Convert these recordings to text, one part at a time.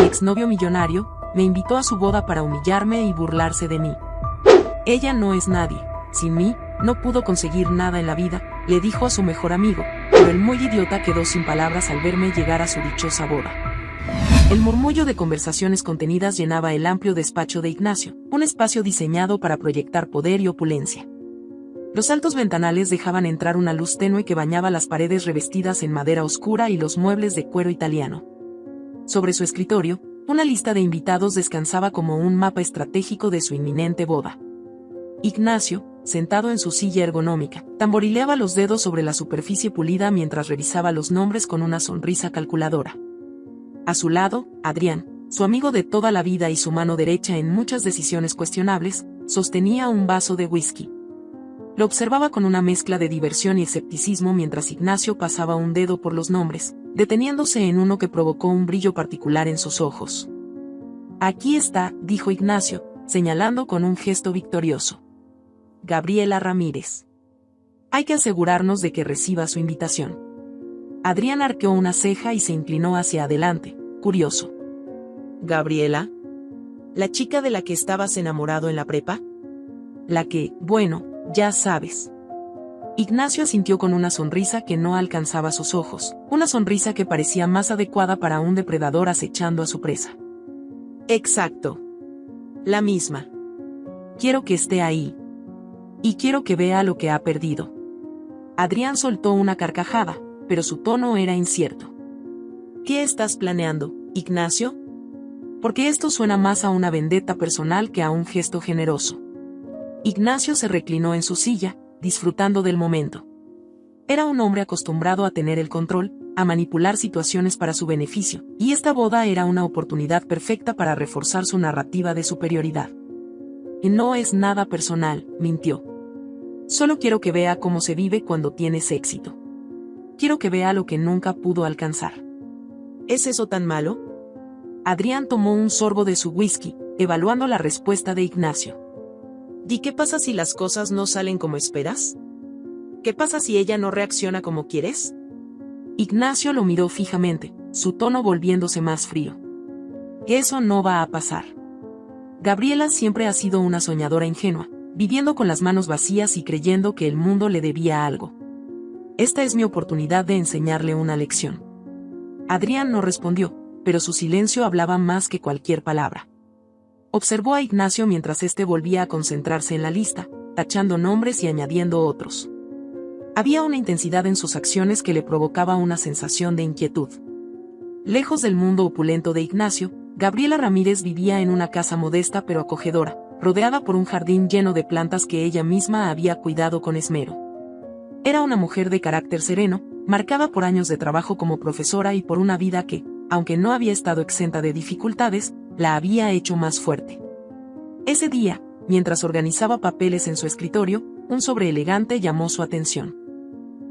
mi exnovio millonario, me invitó a su boda para humillarme y burlarse de mí. Ella no es nadie. Sin mí, no pudo conseguir nada en la vida, le dijo a su mejor amigo, pero el muy idiota quedó sin palabras al verme llegar a su dichosa boda. El murmullo de conversaciones contenidas llenaba el amplio despacho de Ignacio, un espacio diseñado para proyectar poder y opulencia. Los altos ventanales dejaban entrar una luz tenue que bañaba las paredes revestidas en madera oscura y los muebles de cuero italiano. Sobre su escritorio, una lista de invitados descansaba como un mapa estratégico de su inminente boda. Ignacio, sentado en su silla ergonómica, tamborileaba los dedos sobre la superficie pulida mientras revisaba los nombres con una sonrisa calculadora. A su lado, Adrián, su amigo de toda la vida y su mano derecha en muchas decisiones cuestionables, sostenía un vaso de whisky. Lo observaba con una mezcla de diversión y escepticismo mientras Ignacio pasaba un dedo por los nombres, deteniéndose en uno que provocó un brillo particular en sus ojos. Aquí está, dijo Ignacio, señalando con un gesto victorioso. Gabriela Ramírez. Hay que asegurarnos de que reciba su invitación. Adrián arqueó una ceja y se inclinó hacia adelante, curioso. ¿Gabriela? ¿La chica de la que estabas enamorado en la prepa? La que, bueno, ya sabes. Ignacio asintió con una sonrisa que no alcanzaba sus ojos, una sonrisa que parecía más adecuada para un depredador acechando a su presa. Exacto. La misma. Quiero que esté ahí. Y quiero que vea lo que ha perdido. Adrián soltó una carcajada, pero su tono era incierto. ¿Qué estás planeando, Ignacio? Porque esto suena más a una vendetta personal que a un gesto generoso. Ignacio se reclinó en su silla, disfrutando del momento. Era un hombre acostumbrado a tener el control, a manipular situaciones para su beneficio, y esta boda era una oportunidad perfecta para reforzar su narrativa de superioridad. Y no es nada personal, mintió. Solo quiero que vea cómo se vive cuando tienes éxito. Quiero que vea lo que nunca pudo alcanzar. ¿Es eso tan malo? Adrián tomó un sorbo de su whisky, evaluando la respuesta de Ignacio. ¿Y qué pasa si las cosas no salen como esperas? ¿Qué pasa si ella no reacciona como quieres? Ignacio lo miró fijamente, su tono volviéndose más frío. Eso no va a pasar. Gabriela siempre ha sido una soñadora ingenua, viviendo con las manos vacías y creyendo que el mundo le debía algo. Esta es mi oportunidad de enseñarle una lección. Adrián no respondió, pero su silencio hablaba más que cualquier palabra. Observó a Ignacio mientras éste volvía a concentrarse en la lista, tachando nombres y añadiendo otros. Había una intensidad en sus acciones que le provocaba una sensación de inquietud. Lejos del mundo opulento de Ignacio, Gabriela Ramírez vivía en una casa modesta pero acogedora, rodeada por un jardín lleno de plantas que ella misma había cuidado con esmero. Era una mujer de carácter sereno, marcada por años de trabajo como profesora y por una vida que, aunque no había estado exenta de dificultades, la había hecho más fuerte. Ese día, mientras organizaba papeles en su escritorio, un sobre elegante llamó su atención.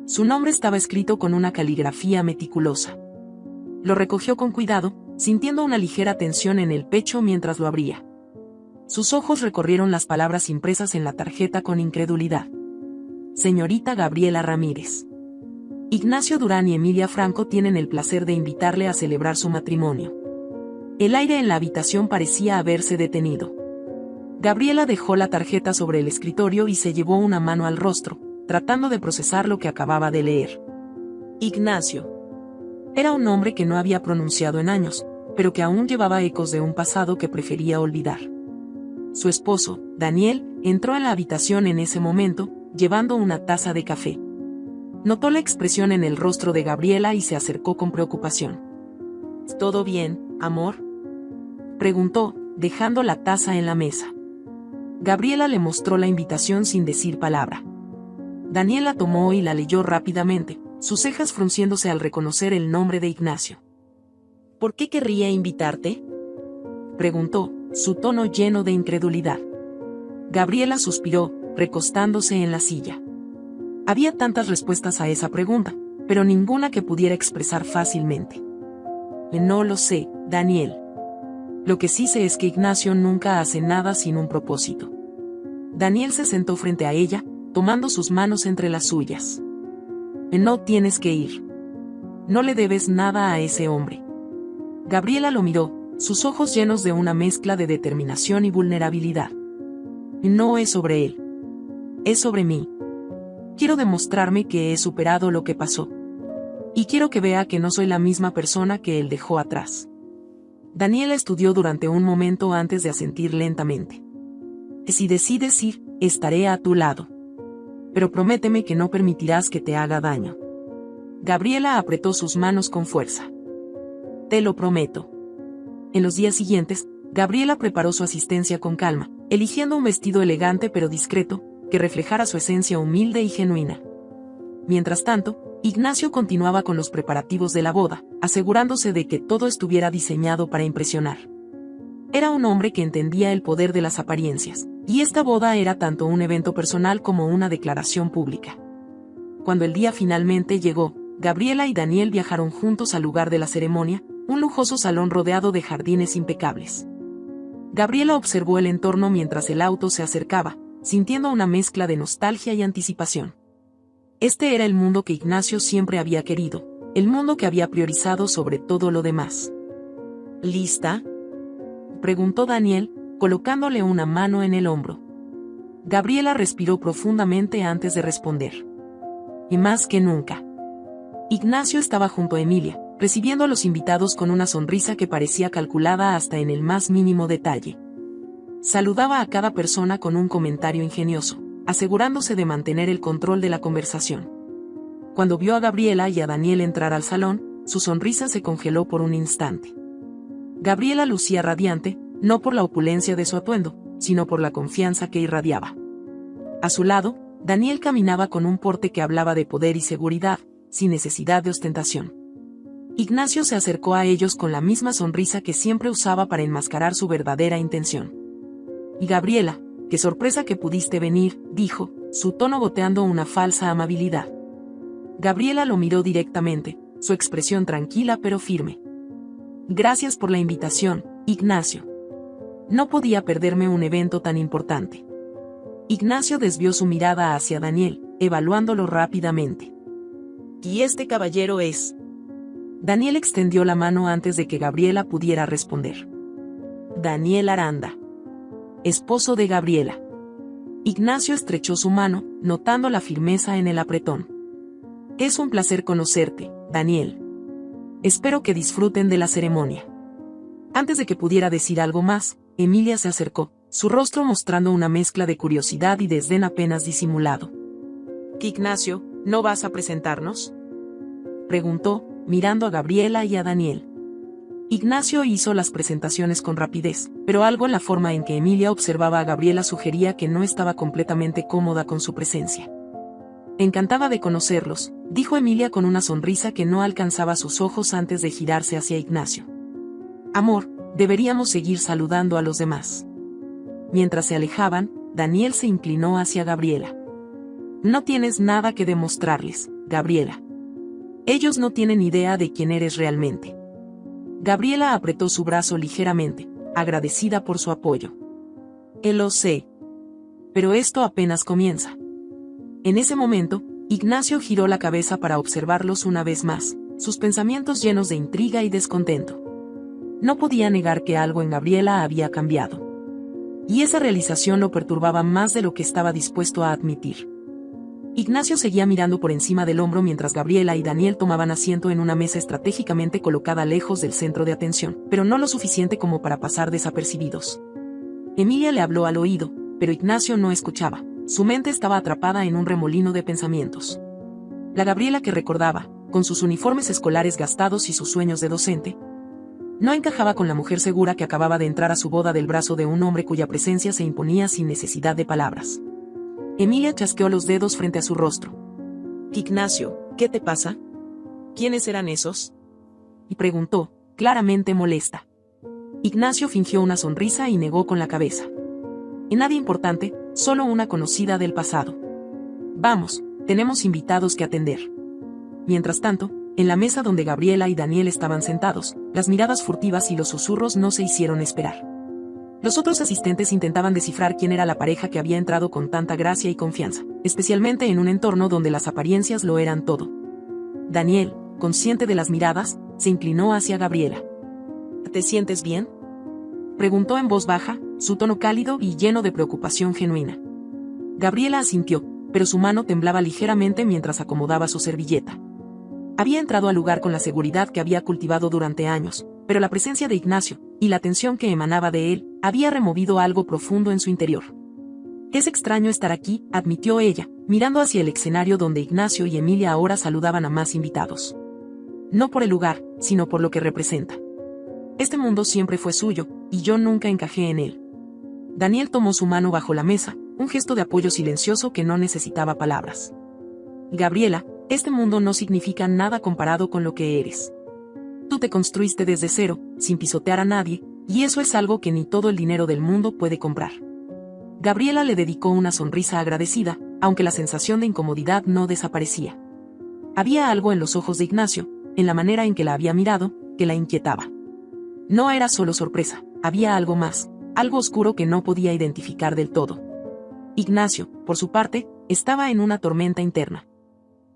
Su nombre estaba escrito con una caligrafía meticulosa. Lo recogió con cuidado, sintiendo una ligera tensión en el pecho mientras lo abría. Sus ojos recorrieron las palabras impresas en la tarjeta con incredulidad. Señorita Gabriela Ramírez. Ignacio Durán y Emilia Franco tienen el placer de invitarle a celebrar su matrimonio. El aire en la habitación parecía haberse detenido. Gabriela dejó la tarjeta sobre el escritorio y se llevó una mano al rostro, tratando de procesar lo que acababa de leer. Ignacio. Era un nombre que no había pronunciado en años, pero que aún llevaba ecos de un pasado que prefería olvidar. Su esposo, Daniel, entró en la habitación en ese momento, llevando una taza de café. Notó la expresión en el rostro de Gabriela y se acercó con preocupación. ¿Todo bien, amor?, preguntó, dejando la taza en la mesa. Gabriela le mostró la invitación sin decir palabra. Daniel la tomó y la leyó rápidamente, sus cejas frunciéndose al reconocer el nombre de Ignacio. ¿Por qué querría invitarte?, preguntó, su tono lleno de incredulidad. Gabriela suspiró, recostándose en la silla. Había tantas respuestas a esa pregunta, pero ninguna que pudiera expresar fácilmente. No lo sé, Daniel. Lo que sí sé es que Ignacio nunca hace nada sin un propósito. Daniel se sentó frente a ella, tomando sus manos entre las suyas. No tienes que ir. No le debes nada a ese hombre. Gabriela lo miró, sus ojos llenos de una mezcla de determinación y vulnerabilidad. No es sobre él. Es sobre mí. Quiero demostrarme que he superado lo que pasó. Y quiero que vea que no soy la misma persona que él dejó atrás. Daniela estudió durante un momento antes de asentir lentamente. Si decides ir, estaré a tu lado. Pero prométeme que no permitirás que te haga daño. Gabriela apretó sus manos con fuerza. Te lo prometo. En los días siguientes, Gabriela preparó su asistencia con calma, eligiendo un vestido elegante pero discreto, que reflejara su esencia humilde y genuina. Mientras tanto, Ignacio continuaba con los preparativos de la boda, asegurándose de que todo estuviera diseñado para impresionar. Era un hombre que entendía el poder de las apariencias, y esta boda era tanto un evento personal como una declaración pública. Cuando el día finalmente llegó, Gabriela y Daniel viajaron juntos al lugar de la ceremonia, un lujoso salón rodeado de jardines impecables. Gabriela observó el entorno mientras el auto se acercaba, sintiendo una mezcla de nostalgia y anticipación. Este era el mundo que Ignacio siempre había querido, el mundo que había priorizado sobre todo lo demás. ¿Lista?, preguntó Daniel, colocándole una mano en el hombro. Gabriela respiró profundamente antes de responder. Y más que nunca. Ignacio estaba junto a Emilia, recibiendo a los invitados con una sonrisa que parecía calculada hasta en el más mínimo detalle. Saludaba a cada persona con un comentario ingenioso, asegurándose de mantener el control de la conversación. Cuando vio a Gabriela y a Daniel entrar al salón, su sonrisa se congeló por un instante. Gabriela lucía radiante, no por la opulencia de su atuendo, sino por la confianza que irradiaba. A su lado, Daniel caminaba con un porte que hablaba de poder y seguridad, sin necesidad de ostentación. Ignacio se acercó a ellos con la misma sonrisa que siempre usaba para enmascarar su verdadera intención. Y Gabriela, qué sorpresa que pudiste venir, dijo, su tono goteando una falsa amabilidad. Gabriela lo miró directamente, su expresión tranquila pero firme. Gracias por la invitación, Ignacio. No podía perderme un evento tan importante. Ignacio desvió su mirada hacia Daniel, evaluándolo rápidamente. ¿Y este caballero es? Daniel extendió la mano antes de que Gabriela pudiera responder. Daniel Aranda. Esposo de Gabriela. Ignacio estrechó su mano, notando la firmeza en el apretón. Es un placer conocerte, Daniel. Espero que disfruten de la ceremonia. Antes de que pudiera decir algo más, Emilia se acercó, su rostro mostrando una mezcla de curiosidad y desdén apenas disimulado. Ignacio, ¿no vas a presentarnos?, preguntó, mirando a Gabriela y a Daniel. Ignacio hizo las presentaciones con rapidez, pero algo en la forma en que Emilia observaba a Gabriela sugería que no estaba completamente cómoda con su presencia. Encantada de conocerlos, dijo Emilia con una sonrisa que no alcanzaba sus ojos antes de girarse hacia Ignacio. Amor, deberíamos seguir saludando a los demás. Mientras se alejaban, Daniel se inclinó hacia Gabriela. No tienes nada que demostrarles, Gabriela. Ellos no tienen idea de quién eres realmente. Gabriela apretó su brazo ligeramente, agradecida por su apoyo. Lo sé. Pero esto apenas comienza. En ese momento, Ignacio giró la cabeza para observarlos una vez más, sus pensamientos llenos de intriga y descontento. No podía negar que algo en Gabriela había cambiado. Y esa realización lo perturbaba más de lo que estaba dispuesto a admitir. Ignacio seguía mirando por encima del hombro mientras Gabriela y Daniel tomaban asiento en una mesa estratégicamente colocada lejos del centro de atención, pero no lo suficiente como para pasar desapercibidos. Emilia le habló al oído, pero Ignacio no escuchaba. Su mente estaba atrapada en un remolino de pensamientos. La Gabriela que recordaba, con sus uniformes escolares gastados y sus sueños de docente, no encajaba con la mujer segura que acababa de entrar a su boda del brazo de un hombre cuya presencia se imponía sin necesidad de palabras. Emilia chasqueó los dedos frente a su rostro. Ignacio, ¿qué te pasa? ¿Quiénes eran esos?, y preguntó, claramente molesta. Ignacio fingió una sonrisa y negó con la cabeza. Y nadie importante, solo una conocida del pasado. Vamos, tenemos invitados que atender. Mientras tanto, en la mesa donde Gabriela y Daniel estaban sentados, las miradas furtivas y los susurros no se hicieron esperar. Los otros asistentes intentaban descifrar quién era la pareja que había entrado con tanta gracia y confianza, especialmente en un entorno donde las apariencias lo eran todo. Daniel, consciente de las miradas, se inclinó hacia Gabriela. ¿Te sientes bien?, preguntó en voz baja, su tono cálido y lleno de preocupación genuina. Gabriela asintió, pero su mano temblaba ligeramente mientras acomodaba su servilleta. Había entrado al lugar con la seguridad que había cultivado durante años, pero la presencia de Ignacio, y la tensión que emanaba de él, había removido algo profundo en su interior. Es extraño estar aquí, admitió ella, mirando hacia el escenario donde Ignacio y Emilia ahora saludaban a más invitados. No por el lugar, sino por lo que representa. Este mundo siempre fue suyo, y yo nunca encajé en él. Daniel tomó su mano bajo la mesa, un gesto de apoyo silencioso que no necesitaba palabras. Gabriela, este mundo no significa nada comparado con lo que eres. Tú te construiste desde cero, sin pisotear a nadie, y eso es algo que ni todo el dinero del mundo puede comprar. Gabriela le dedicó una sonrisa agradecida, aunque la sensación de incomodidad no desaparecía. Había algo en los ojos de Ignacio, en la manera en que la había mirado, que la inquietaba. No era solo sorpresa, había algo más, algo oscuro que no podía identificar del todo. Ignacio, por su parte, estaba en una tormenta interna.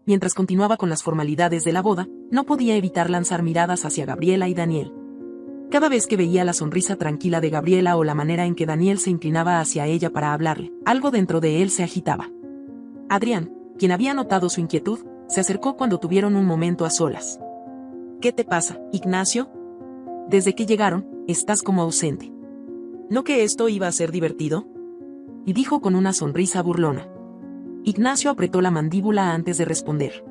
Mientras continuaba con las formalidades de la boda, no podía evitar lanzar miradas hacia Gabriela y Daniel. Cada vez que veía la sonrisa tranquila de Gabriela o la manera en que Daniel se inclinaba hacia ella para hablarle, algo dentro de él se agitaba. Adrián, quien había notado su inquietud, se acercó cuando tuvieron un momento a solas. ¿Qué te pasa, Ignacio? Desde que llegaron, estás como ausente. ¿No que esto iba a ser divertido?, y dijo con una sonrisa burlona. Ignacio apretó la mandíbula antes de responder.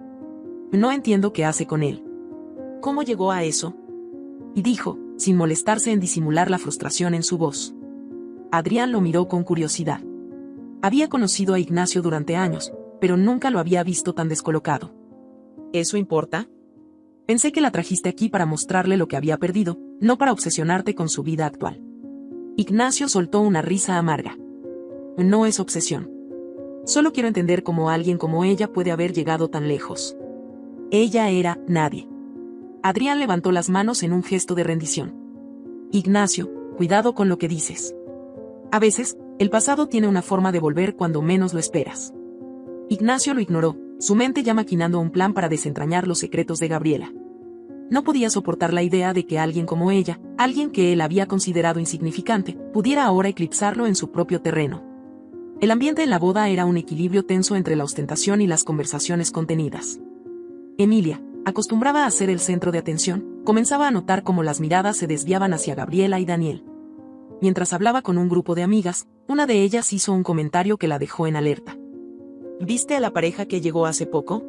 No entiendo qué hace con él. ¿Cómo llegó a eso?, y dijo, sin molestarse en disimular la frustración en su voz. Adrián lo miró con curiosidad. Había conocido a Ignacio durante años, pero nunca lo había visto tan descolocado. ¿Eso importa? Pensé que la trajiste aquí para mostrarle lo que había perdido, no para obsesionarte con su vida actual. Ignacio soltó una risa amarga. No es obsesión. Solo quiero entender cómo alguien como ella puede haber llegado tan lejos. Ella era nadie. Adrián levantó las manos en un gesto de rendición. Ignacio, cuidado con lo que dices. A veces, el pasado tiene una forma de volver cuando menos lo esperas. Ignacio lo ignoró, su mente ya maquinando un plan para desentrañar los secretos de Gabriela. No podía soportar la idea de que alguien como ella, alguien que él había considerado insignificante, pudiera ahora eclipsarlo en su propio terreno. El ambiente en la boda era un equilibrio tenso entre la ostentación y las conversaciones contenidas. Emilia, acostumbrada a ser el centro de atención, comenzaba a notar cómo las miradas se desviaban hacia Gabriela y Daniel. Mientras hablaba con un grupo de amigas, una de ellas hizo un comentario que la dejó en alerta. ¿Viste a la pareja que llegó hace poco?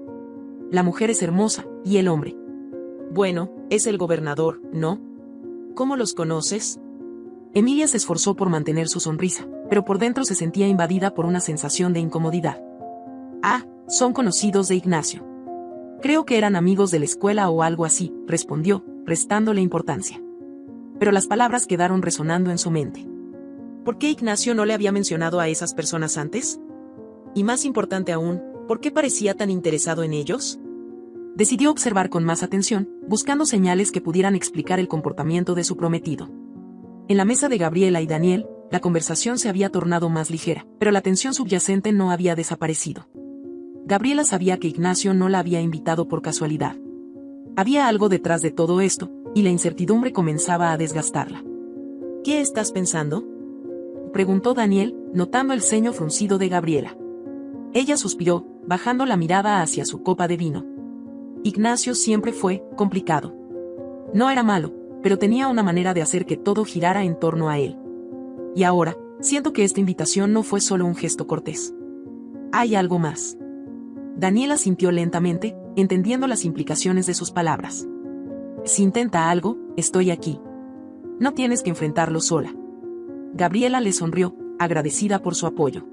La mujer es hermosa, ¿y el hombre? Bueno, es el gobernador, ¿no? ¿Cómo los conoces? Emilia se esforzó por mantener su sonrisa, pero por dentro se sentía invadida por una sensación de incomodidad. Ah, son conocidos de Ignacio. Creo que eran amigos de la escuela o algo así, respondió, restándole importancia. Pero las palabras quedaron resonando en su mente. ¿Por qué Ignacio no le había mencionado a esas personas antes? Y más importante aún, ¿por qué parecía tan interesado en ellos? Decidió observar con más atención, buscando señales que pudieran explicar el comportamiento de su prometido. En la mesa de Gabriela y Daniel, la conversación se había tornado más ligera, pero la tensión subyacente no había desaparecido. Gabriela sabía que Ignacio no la había invitado por casualidad. Había algo detrás de todo esto, y la incertidumbre comenzaba a desgastarla. ¿Qué estás pensando?, preguntó Daniel, notando el ceño fruncido de Gabriela. Ella suspiró, bajando la mirada hacia su copa de vino. Ignacio siempre fue complicado. No era malo, pero tenía una manera de hacer que todo girara en torno a él. Y ahora, siento que esta invitación no fue solo un gesto cortés. Hay algo más. Daniela asintió lentamente, entendiendo las implicaciones de sus palabras. Si intenta algo, estoy aquí. No tienes que enfrentarlo sola. Gabriela le sonrió, agradecida por su apoyo.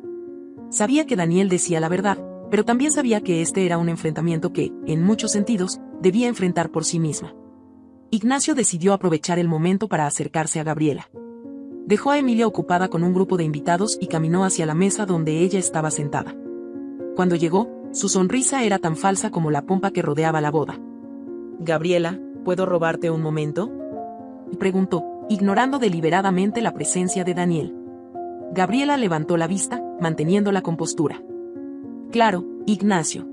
Sabía que Daniel decía la verdad, pero también sabía que este era un enfrentamiento que, en muchos sentidos, debía enfrentar por sí misma. Ignacio decidió aprovechar el momento para acercarse a Gabriela. Dejó a Emilia ocupada con un grupo de invitados y caminó hacia la mesa donde ella estaba sentada. Cuando llegó, su sonrisa era tan falsa como la pompa que rodeaba la boda. «Gabriela, ¿puedo robarte un momento?», preguntó, ignorando deliberadamente la presencia de Daniel. Gabriela levantó la vista, manteniendo la compostura. «Claro, Ignacio.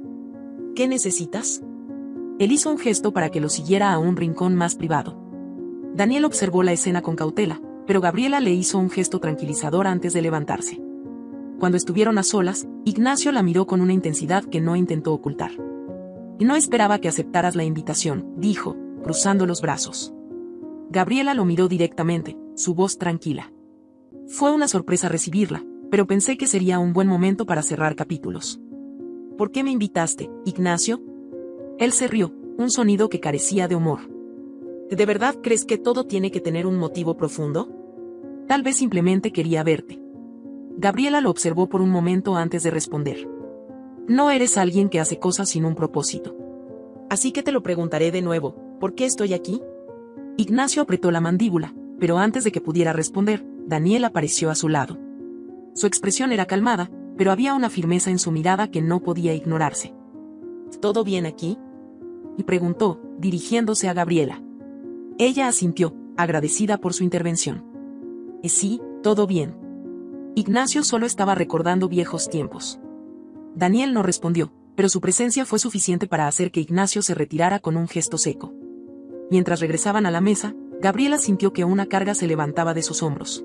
¿Qué necesitas?». Él hizo un gesto para que lo siguiera a un rincón más privado. Daniel observó la escena con cautela, pero Gabriela le hizo un gesto tranquilizador antes de levantarse. Cuando estuvieron a solas, Ignacio la miró con una intensidad que no intentó ocultar. No esperaba que aceptaras la invitación, dijo, cruzando los brazos. Gabriela lo miró directamente, su voz tranquila. Fue una sorpresa recibirla, pero pensé que sería un buen momento para cerrar capítulos. ¿Por qué me invitaste, Ignacio? Él se rió, un sonido que carecía de humor. ¿De verdad crees que todo tiene que tener un motivo profundo? Tal vez simplemente quería verte. Gabriela lo observó por un momento antes de responder. No eres alguien que hace cosas sin un propósito. Así que te lo preguntaré de nuevo, ¿por qué estoy aquí? Ignacio apretó la mandíbula, pero antes de que pudiera responder, Daniel apareció a su lado. Su expresión era calmada, pero había una firmeza en su mirada que no podía ignorarse. ¿Todo bien aquí? Y preguntó, dirigiéndose a Gabriela. Ella asintió, agradecida por su intervención. Sí, todo bien. Ignacio solo estaba recordando viejos tiempos. Daniel no respondió, pero su presencia fue suficiente para hacer que Ignacio se retirara con un gesto seco. Mientras regresaban a la mesa, Gabriela sintió que una carga se levantaba de sus hombros.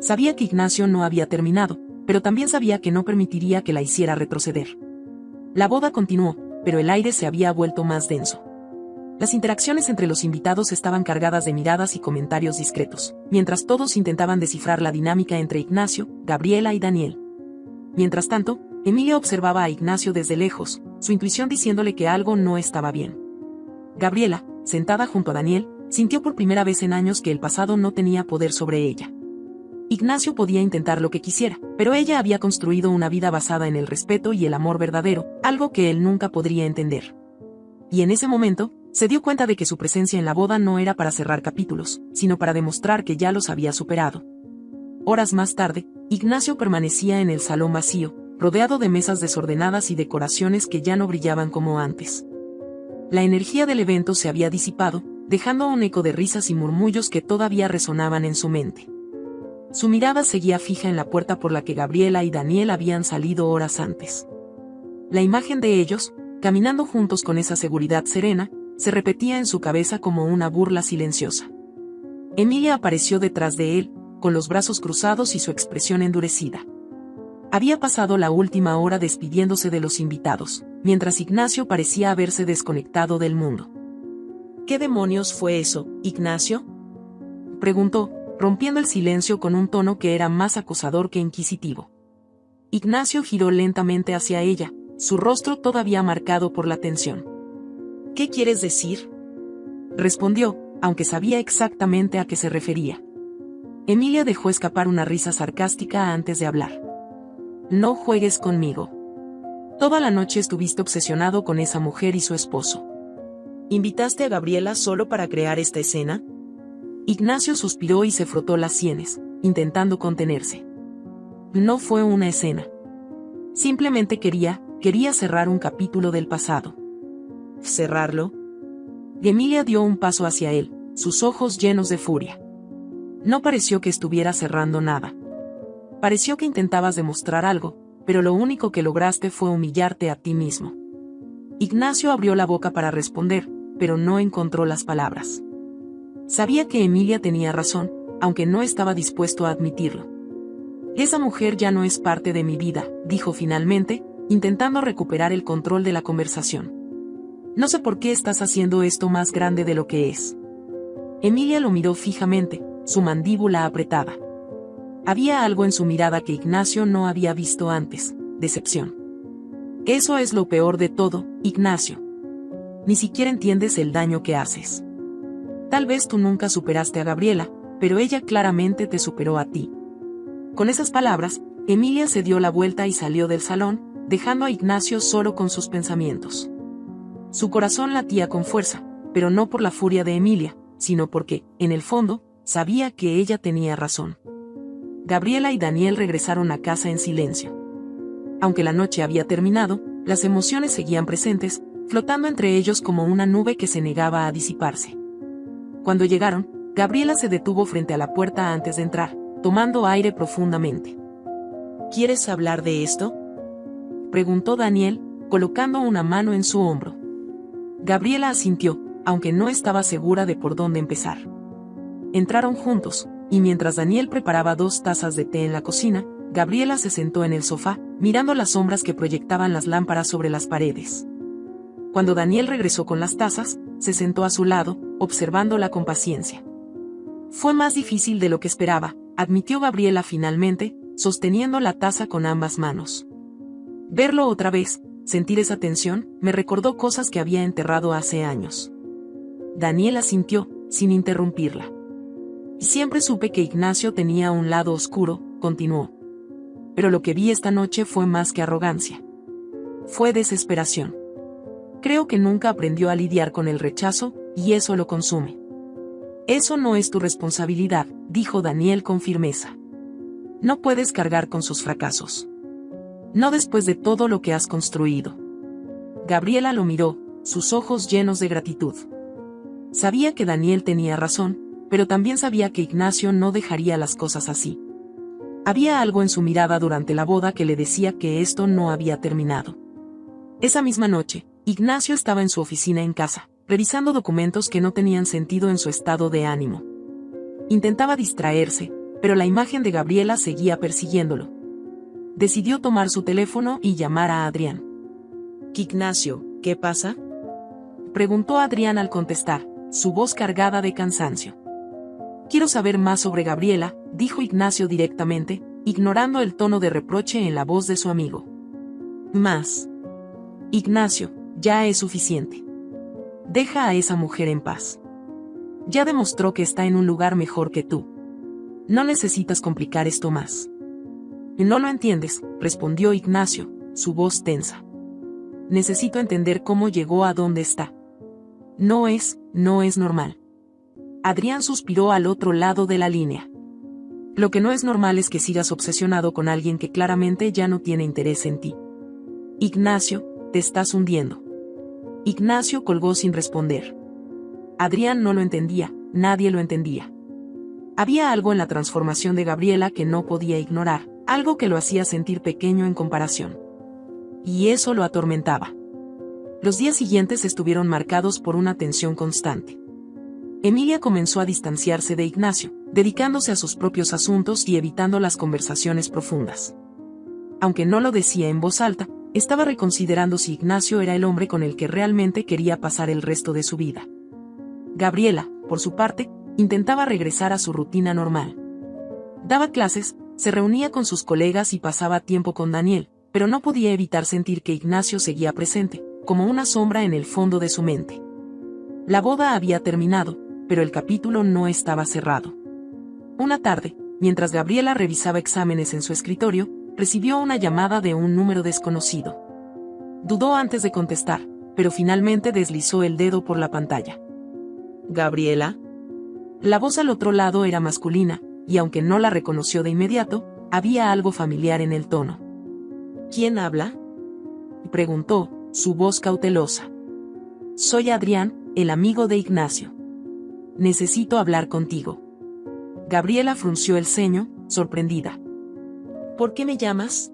Sabía que Ignacio no había terminado, pero también sabía que no permitiría que la hiciera retroceder. La boda continuó, pero el aire se había vuelto más denso. Las interacciones entre los invitados estaban cargadas de miradas y comentarios discretos, mientras todos intentaban descifrar la dinámica entre Ignacio, Gabriela y Daniel. Mientras tanto, Emilia observaba a Ignacio desde lejos, su intuición diciéndole que algo no estaba bien. Gabriela, sentada junto a Daniel, sintió por primera vez en años que el pasado no tenía poder sobre ella. Ignacio podía intentar lo que quisiera, pero ella había construido una vida basada en el respeto y el amor verdadero, algo que él nunca podría entender. Y en ese momento, se dio cuenta de que su presencia en la boda no era para cerrar capítulos, sino para demostrar que ya los había superado. Horas más tarde, Ignacio permanecía en el salón vacío, rodeado de mesas desordenadas y decoraciones que ya no brillaban como antes. La energía del evento se había disipado, dejando un eco de risas y murmullos que todavía resonaban en su mente. Su mirada seguía fija en la puerta por la que Gabriela y Daniel habían salido horas antes. La imagen de ellos, caminando juntos con esa seguridad serena, se repetía en su cabeza como una burla silenciosa. Emilia apareció detrás de él, con los brazos cruzados y su expresión endurecida. Había pasado la última hora despidiéndose de los invitados, mientras Ignacio parecía haberse desconectado del mundo. ¿Qué demonios fue eso, Ignacio?, preguntó, rompiendo el silencio con un tono que era más acosador que inquisitivo. Ignacio giró lentamente hacia ella, su rostro todavía marcado por la tensión. ¿Qué quieres decir?, respondió, aunque sabía exactamente a qué se refería. Emilia dejó escapar una risa sarcástica antes de hablar. No juegues conmigo. Toda la noche estuviste obsesionado con esa mujer y su esposo. ¿Invitaste a Gabriela solo para crear esta escena? Ignacio suspiró y se frotó las sienes, intentando contenerse. No fue una escena. Simplemente quería cerrar un capítulo del pasado. ¿Cerrarlo? Emilia dio un paso hacia él, sus ojos llenos de furia. No pareció que estuviera cerrando nada. Pareció que intentabas demostrar algo, pero lo único que lograste fue humillarte a ti mismo. Ignacio abrió la boca para responder, pero no encontró las palabras. Sabía que Emilia tenía razón, aunque no estaba dispuesto a admitirlo. Esa mujer ya no es parte de mi vida, dijo finalmente, intentando recuperar el control de la conversación. No sé por qué estás haciendo esto más grande de lo que es. Emilia lo miró fijamente, su mandíbula apretada. Había algo en su mirada que Ignacio no había visto antes, decepción. Eso es lo peor de todo, Ignacio. Ni siquiera entiendes el daño que haces. Tal vez tú nunca superaste a Gabriela, pero ella claramente te superó a ti. Con esas palabras, Emilia se dio la vuelta y salió del salón, dejando a Ignacio solo con sus pensamientos. Su corazón latía con fuerza, pero no por la furia de Emilia, sino porque, en el fondo, sabía que ella tenía razón. Gabriela y Daniel regresaron a casa en silencio. Aunque la noche había terminado, las emociones seguían presentes, flotando entre ellos como una nube que se negaba a disiparse. Cuando llegaron, Gabriela se detuvo frente a la puerta antes de entrar, tomando aire profundamente. ¿Quieres hablar de esto?, preguntó Daniel, colocando una mano en su hombro. Gabriela asintió, aunque no estaba segura de por dónde empezar. Entraron juntos, y mientras Daniel preparaba 2 tazas de té en la cocina, Gabriela se sentó en el sofá, mirando las sombras que proyectaban las lámparas sobre las paredes. Cuando Daniel regresó con las tazas, se sentó a su lado, observándola con paciencia. Fue más difícil de lo que esperaba, admitió Gabriela finalmente, sosteniendo la taza con ambas manos. Verlo otra vez, sentir esa tensión, me recordó cosas que había enterrado hace años. Daniel asintió, sin interrumpirla. Siempre supe que Ignacio tenía un lado oscuro, continuó. Pero lo que vi esta noche fue más que arrogancia. Fue desesperación. Creo que nunca aprendió a lidiar con el rechazo, y eso lo consume. Eso no es tu responsabilidad, dijo Daniel con firmeza. No puedes cargar con sus fracasos. No después de todo lo que has construido. Gabriela lo miró, sus ojos llenos de gratitud. Sabía que Daniel tenía razón, pero también sabía que Ignacio no dejaría las cosas así. Había algo en su mirada durante la boda que le decía que esto no había terminado. Esa misma noche, Ignacio estaba en su oficina en casa, revisando documentos que no tenían sentido en su estado de ánimo. Intentaba distraerse, pero la imagen de Gabriela seguía persiguiéndolo. Decidió tomar su teléfono y llamar a Adrián. «Ignacio, ¿qué pasa?», preguntó Adrián al contestar, su voz cargada de cansancio. «Quiero saber más sobre Gabriela», dijo Ignacio directamente, ignorando el tono de reproche en la voz de su amigo. «Más. Ignacio, ya es suficiente. Deja a esa mujer en paz. Ya demostró que está en un lugar mejor que tú. No necesitas complicar esto más». «No lo entiendes», respondió Ignacio, su voz tensa. «Necesito entender cómo llegó a donde está. No es normal». Adrián suspiró al otro lado de la línea. «Lo que no es normal es que sigas obsesionado con alguien que claramente ya no tiene interés en ti. Ignacio, te estás hundiendo». Ignacio colgó sin responder. Adrián no lo entendía, nadie lo entendía. Había algo en la transformación de Gabriela que no podía ignorar, algo que lo hacía sentir pequeño en comparación. Y eso lo atormentaba. Los días siguientes estuvieron marcados por una tensión constante. Emilia comenzó a distanciarse de Ignacio, dedicándose a sus propios asuntos y evitando las conversaciones profundas. Aunque no lo decía en voz alta, estaba reconsiderando si Ignacio era el hombre con el que realmente quería pasar el resto de su vida. Gabriela, por su parte, intentaba regresar a su rutina normal. Daba clases, se reunía con sus colegas y pasaba tiempo con Daniel, pero no podía evitar sentir que Ignacio seguía presente, como una sombra en el fondo de su mente. La boda había terminado, pero el capítulo no estaba cerrado. Una tarde, mientras Gabriela revisaba exámenes en su escritorio, recibió una llamada de un número desconocido. Dudó antes de contestar, pero finalmente deslizó el dedo por la pantalla. «¿Gabriela?». La voz al otro lado era masculina, y aunque no la reconoció de inmediato, había algo familiar en el tono. «¿Quién habla?», preguntó, su voz cautelosa. «Soy Adrián, el amigo de Ignacio. Necesito hablar contigo». Gabriela frunció el ceño, sorprendida. «¿Por qué me llamas?».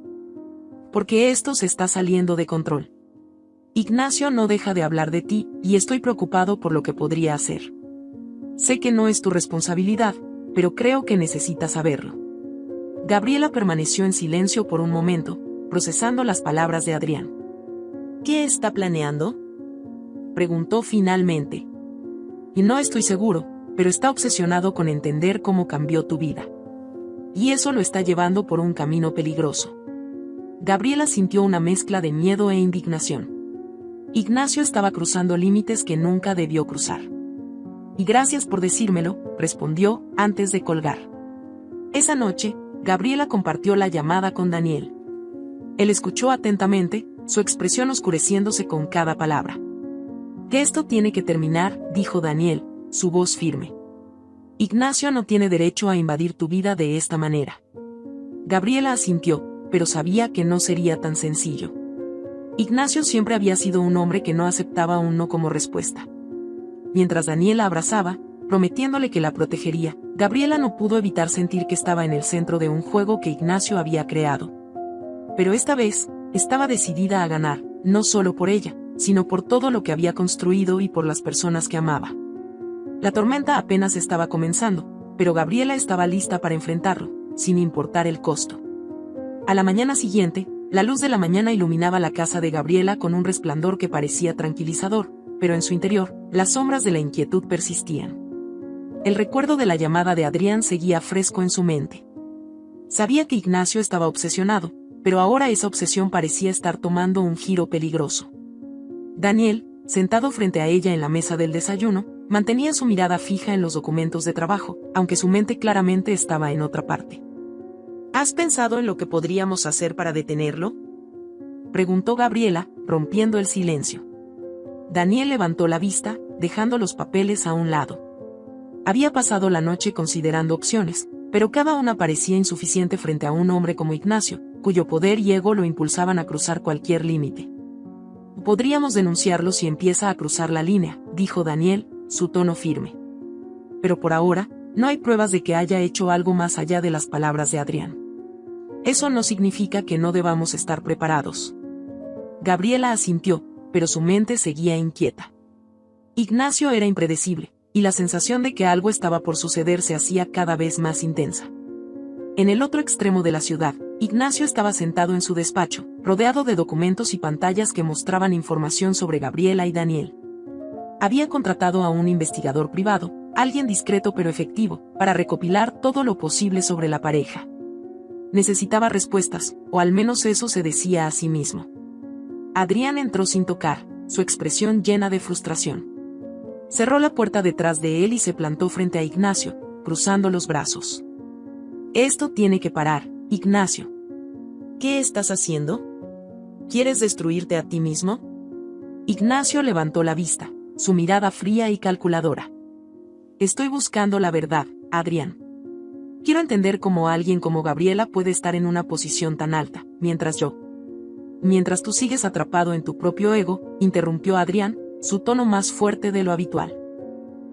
«Porque esto se está saliendo de control. Ignacio no deja de hablar de ti, y estoy preocupado por lo que podría hacer. Sé que no es tu responsabilidad, pero creo que necesitas saberlo». Gabriela permaneció en silencio por un momento, procesando las palabras de Adrián. «¿Qué está planeando?», preguntó finalmente. «Y no estoy seguro, pero está obsesionado con entender cómo cambió tu vida. Y eso lo está llevando por un camino peligroso». Gabriela sintió una mezcla de miedo e indignación. Ignacio estaba cruzando límites que nunca debió cruzar. «Y gracias por decírmelo», respondió, antes de colgar. Esa noche, Gabriela compartió la llamada con Daniel. Él escuchó atentamente, su expresión oscureciéndose con cada palabra. «Que esto tiene que terminar», dijo Daniel, su voz firme. «Ignacio no tiene derecho a invadir tu vida de esta manera». Gabriela asintió, pero sabía que no sería tan sencillo. Ignacio siempre había sido un hombre que no aceptaba un no como respuesta. Mientras Daniel la abrazaba, prometiéndole que la protegería, Gabriela no pudo evitar sentir que estaba en el centro de un juego que Ignacio había creado. Pero esta vez, estaba decidida a ganar, no solo por ella, sino por todo lo que había construido y por las personas que amaba. La tormenta apenas estaba comenzando, pero Gabriela estaba lista para enfrentarlo, sin importar el costo. A la mañana siguiente, la luz de la mañana iluminaba la casa de Gabriela con un resplandor que parecía tranquilizador, pero en su interior, las sombras de la inquietud persistían. El recuerdo de la llamada de Adrián seguía fresco en su mente. Sabía que Ignacio estaba obsesionado, pero ahora esa obsesión parecía estar tomando un giro peligroso. Daniel, sentado frente a ella en la mesa del desayuno, mantenía su mirada fija en los documentos de trabajo, aunque su mente claramente estaba en otra parte. ¿Has pensado en lo que podríamos hacer para detenerlo?, preguntó Gabriela, rompiendo el silencio. Daniel levantó la vista, dejando los papeles a un lado. Había pasado la noche considerando opciones, pero cada una parecía insuficiente frente a un hombre como Ignacio, cuyo poder y ego lo impulsaban a cruzar cualquier límite. Podríamos denunciarlo si empieza a cruzar la línea, dijo Daniel, su tono firme. Pero por ahora, no hay pruebas de que haya hecho algo más allá de las palabras de Adrián. Eso no significa que no debamos estar preparados. Gabriela asintió, pero su mente seguía inquieta. Ignacio era impredecible, y la sensación de que algo estaba por suceder se hacía cada vez más intensa. En el otro extremo de la ciudad, Ignacio estaba sentado en su despacho, rodeado de documentos y pantallas que mostraban información sobre Gabriela y Daniel. Había contratado a un investigador privado, alguien discreto pero efectivo, para recopilar todo lo posible sobre la pareja. Necesitaba respuestas, o al menos eso se decía a sí mismo. Adrián entró sin tocar, su expresión llena de frustración. Cerró la puerta detrás de él y se plantó frente a Ignacio, cruzando los brazos. Esto tiene que parar, Ignacio. ¿Qué estás haciendo? ¿Quieres destruirte a ti mismo? Ignacio levantó la vista, su mirada fría y calculadora. Estoy buscando la verdad, Adrián. Quiero entender cómo alguien como Gabriela puede estar en una posición tan alta, mientras tú sigues atrapado en tu propio ego, interrumpió Adrián, su tono más fuerte de lo habitual.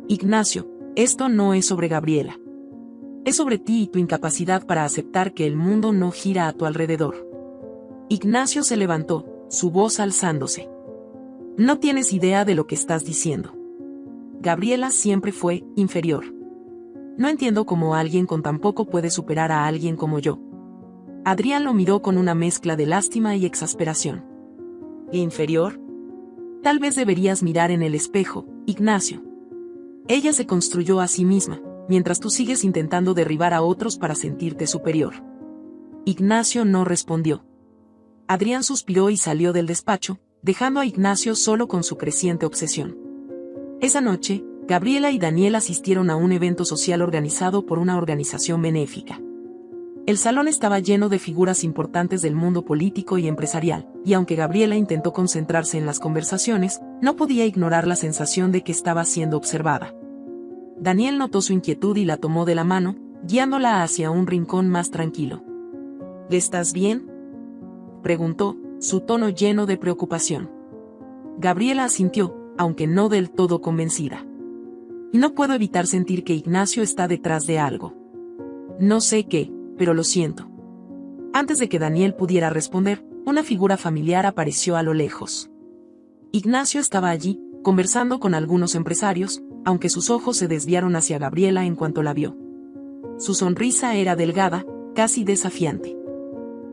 Ignacio, esto no es sobre Gabriela. Es sobre ti y tu incapacidad para aceptar que el mundo no gira a tu alrededor. Ignacio se levantó, su voz alzándose. No tienes idea de lo que estás diciendo. Gabriela siempre fue inferior. No entiendo cómo alguien con tan poco puede superar a alguien como yo. Adrián lo miró con una mezcla de lástima y exasperación. ¿Inferior? Tal vez deberías mirar en el espejo, Ignacio. Ella se construyó a sí misma, mientras tú sigues intentando derribar a otros para sentirte superior. Ignacio no respondió. Adrián suspiró y salió del despacho, dejando a Ignacio solo con su creciente obsesión. Esa noche, Gabriela y Daniel asistieron a un evento social organizado por una organización benéfica. El salón estaba lleno de figuras importantes del mundo político y empresarial, y aunque Gabriela intentó concentrarse en las conversaciones, no podía ignorar la sensación de que estaba siendo observada. Daniel notó su inquietud y la tomó de la mano, guiándola hacia un rincón más tranquilo. ¿Estás bien?, preguntó, su tono lleno de preocupación. Gabriela asintió, aunque no del todo convencida. No puedo evitar sentir que Ignacio está detrás de algo. No sé qué, pero lo siento. Antes de que Daniel pudiera responder, una figura familiar apareció a lo lejos. Ignacio estaba allí, conversando con algunos empresarios, aunque sus ojos se desviaron hacia Gabriela en cuanto la vio. Su sonrisa era delgada, casi desafiante.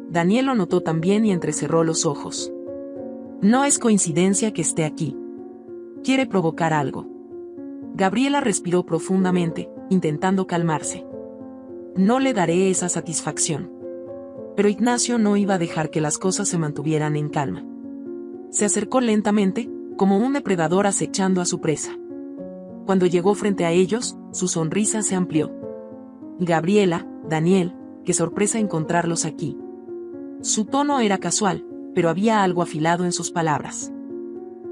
Daniel lo notó también y entrecerró los ojos. No es coincidencia que esté aquí. Quiere provocar algo. Gabriela respiró profundamente, intentando calmarse. No le daré esa satisfacción. Pero Ignacio no iba a dejar que las cosas se mantuvieran en calma. Se acercó lentamente, como un depredador acechando a su presa. Cuando llegó frente a ellos, su sonrisa se amplió. Gabriela, Daniel, qué sorpresa encontrarlos aquí. Su tono era casual, pero había algo afilado en sus palabras.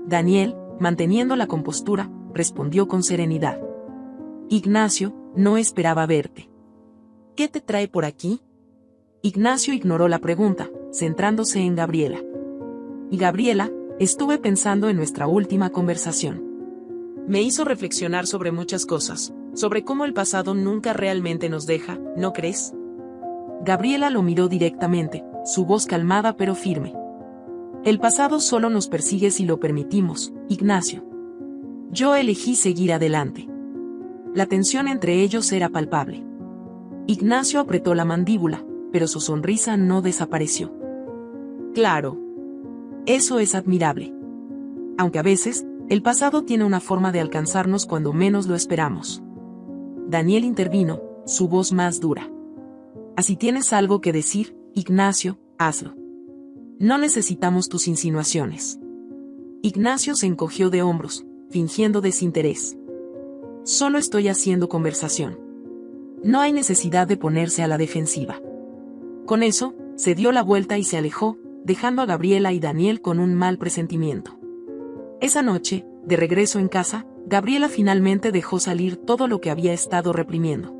Daniel, manteniendo la compostura, respondió con serenidad. Ignacio, no esperaba verte. ¿Qué te trae por aquí? Ignacio ignoró la pregunta, centrándose en Gabriela. Gabriela, estuve pensando en nuestra última conversación. Me hizo reflexionar sobre muchas cosas, sobre cómo el pasado nunca realmente nos deja, ¿no crees? Gabriela lo miró directamente, su voz calmada pero firme. El pasado solo nos persigue si lo permitimos, Ignacio. Yo elegí seguir adelante. La tensión entre ellos era palpable. Ignacio apretó la mandíbula, pero su sonrisa no desapareció. Claro. Eso es admirable. Aunque a veces, el pasado tiene una forma de alcanzarnos cuando menos lo esperamos. Daniel intervino, su voz más dura. Así tienes algo que decir, Ignacio, hazlo. No necesitamos tus insinuaciones. Ignacio se encogió de hombros, fingiendo desinterés. Solo estoy haciendo conversación. No hay necesidad de ponerse a la defensiva. Con eso, se dio la vuelta y se alejó, dejando a Gabriela y Daniel con un mal presentimiento. Esa noche, de regreso en casa, Gabriela finalmente dejó salir todo lo que había estado reprimiendo.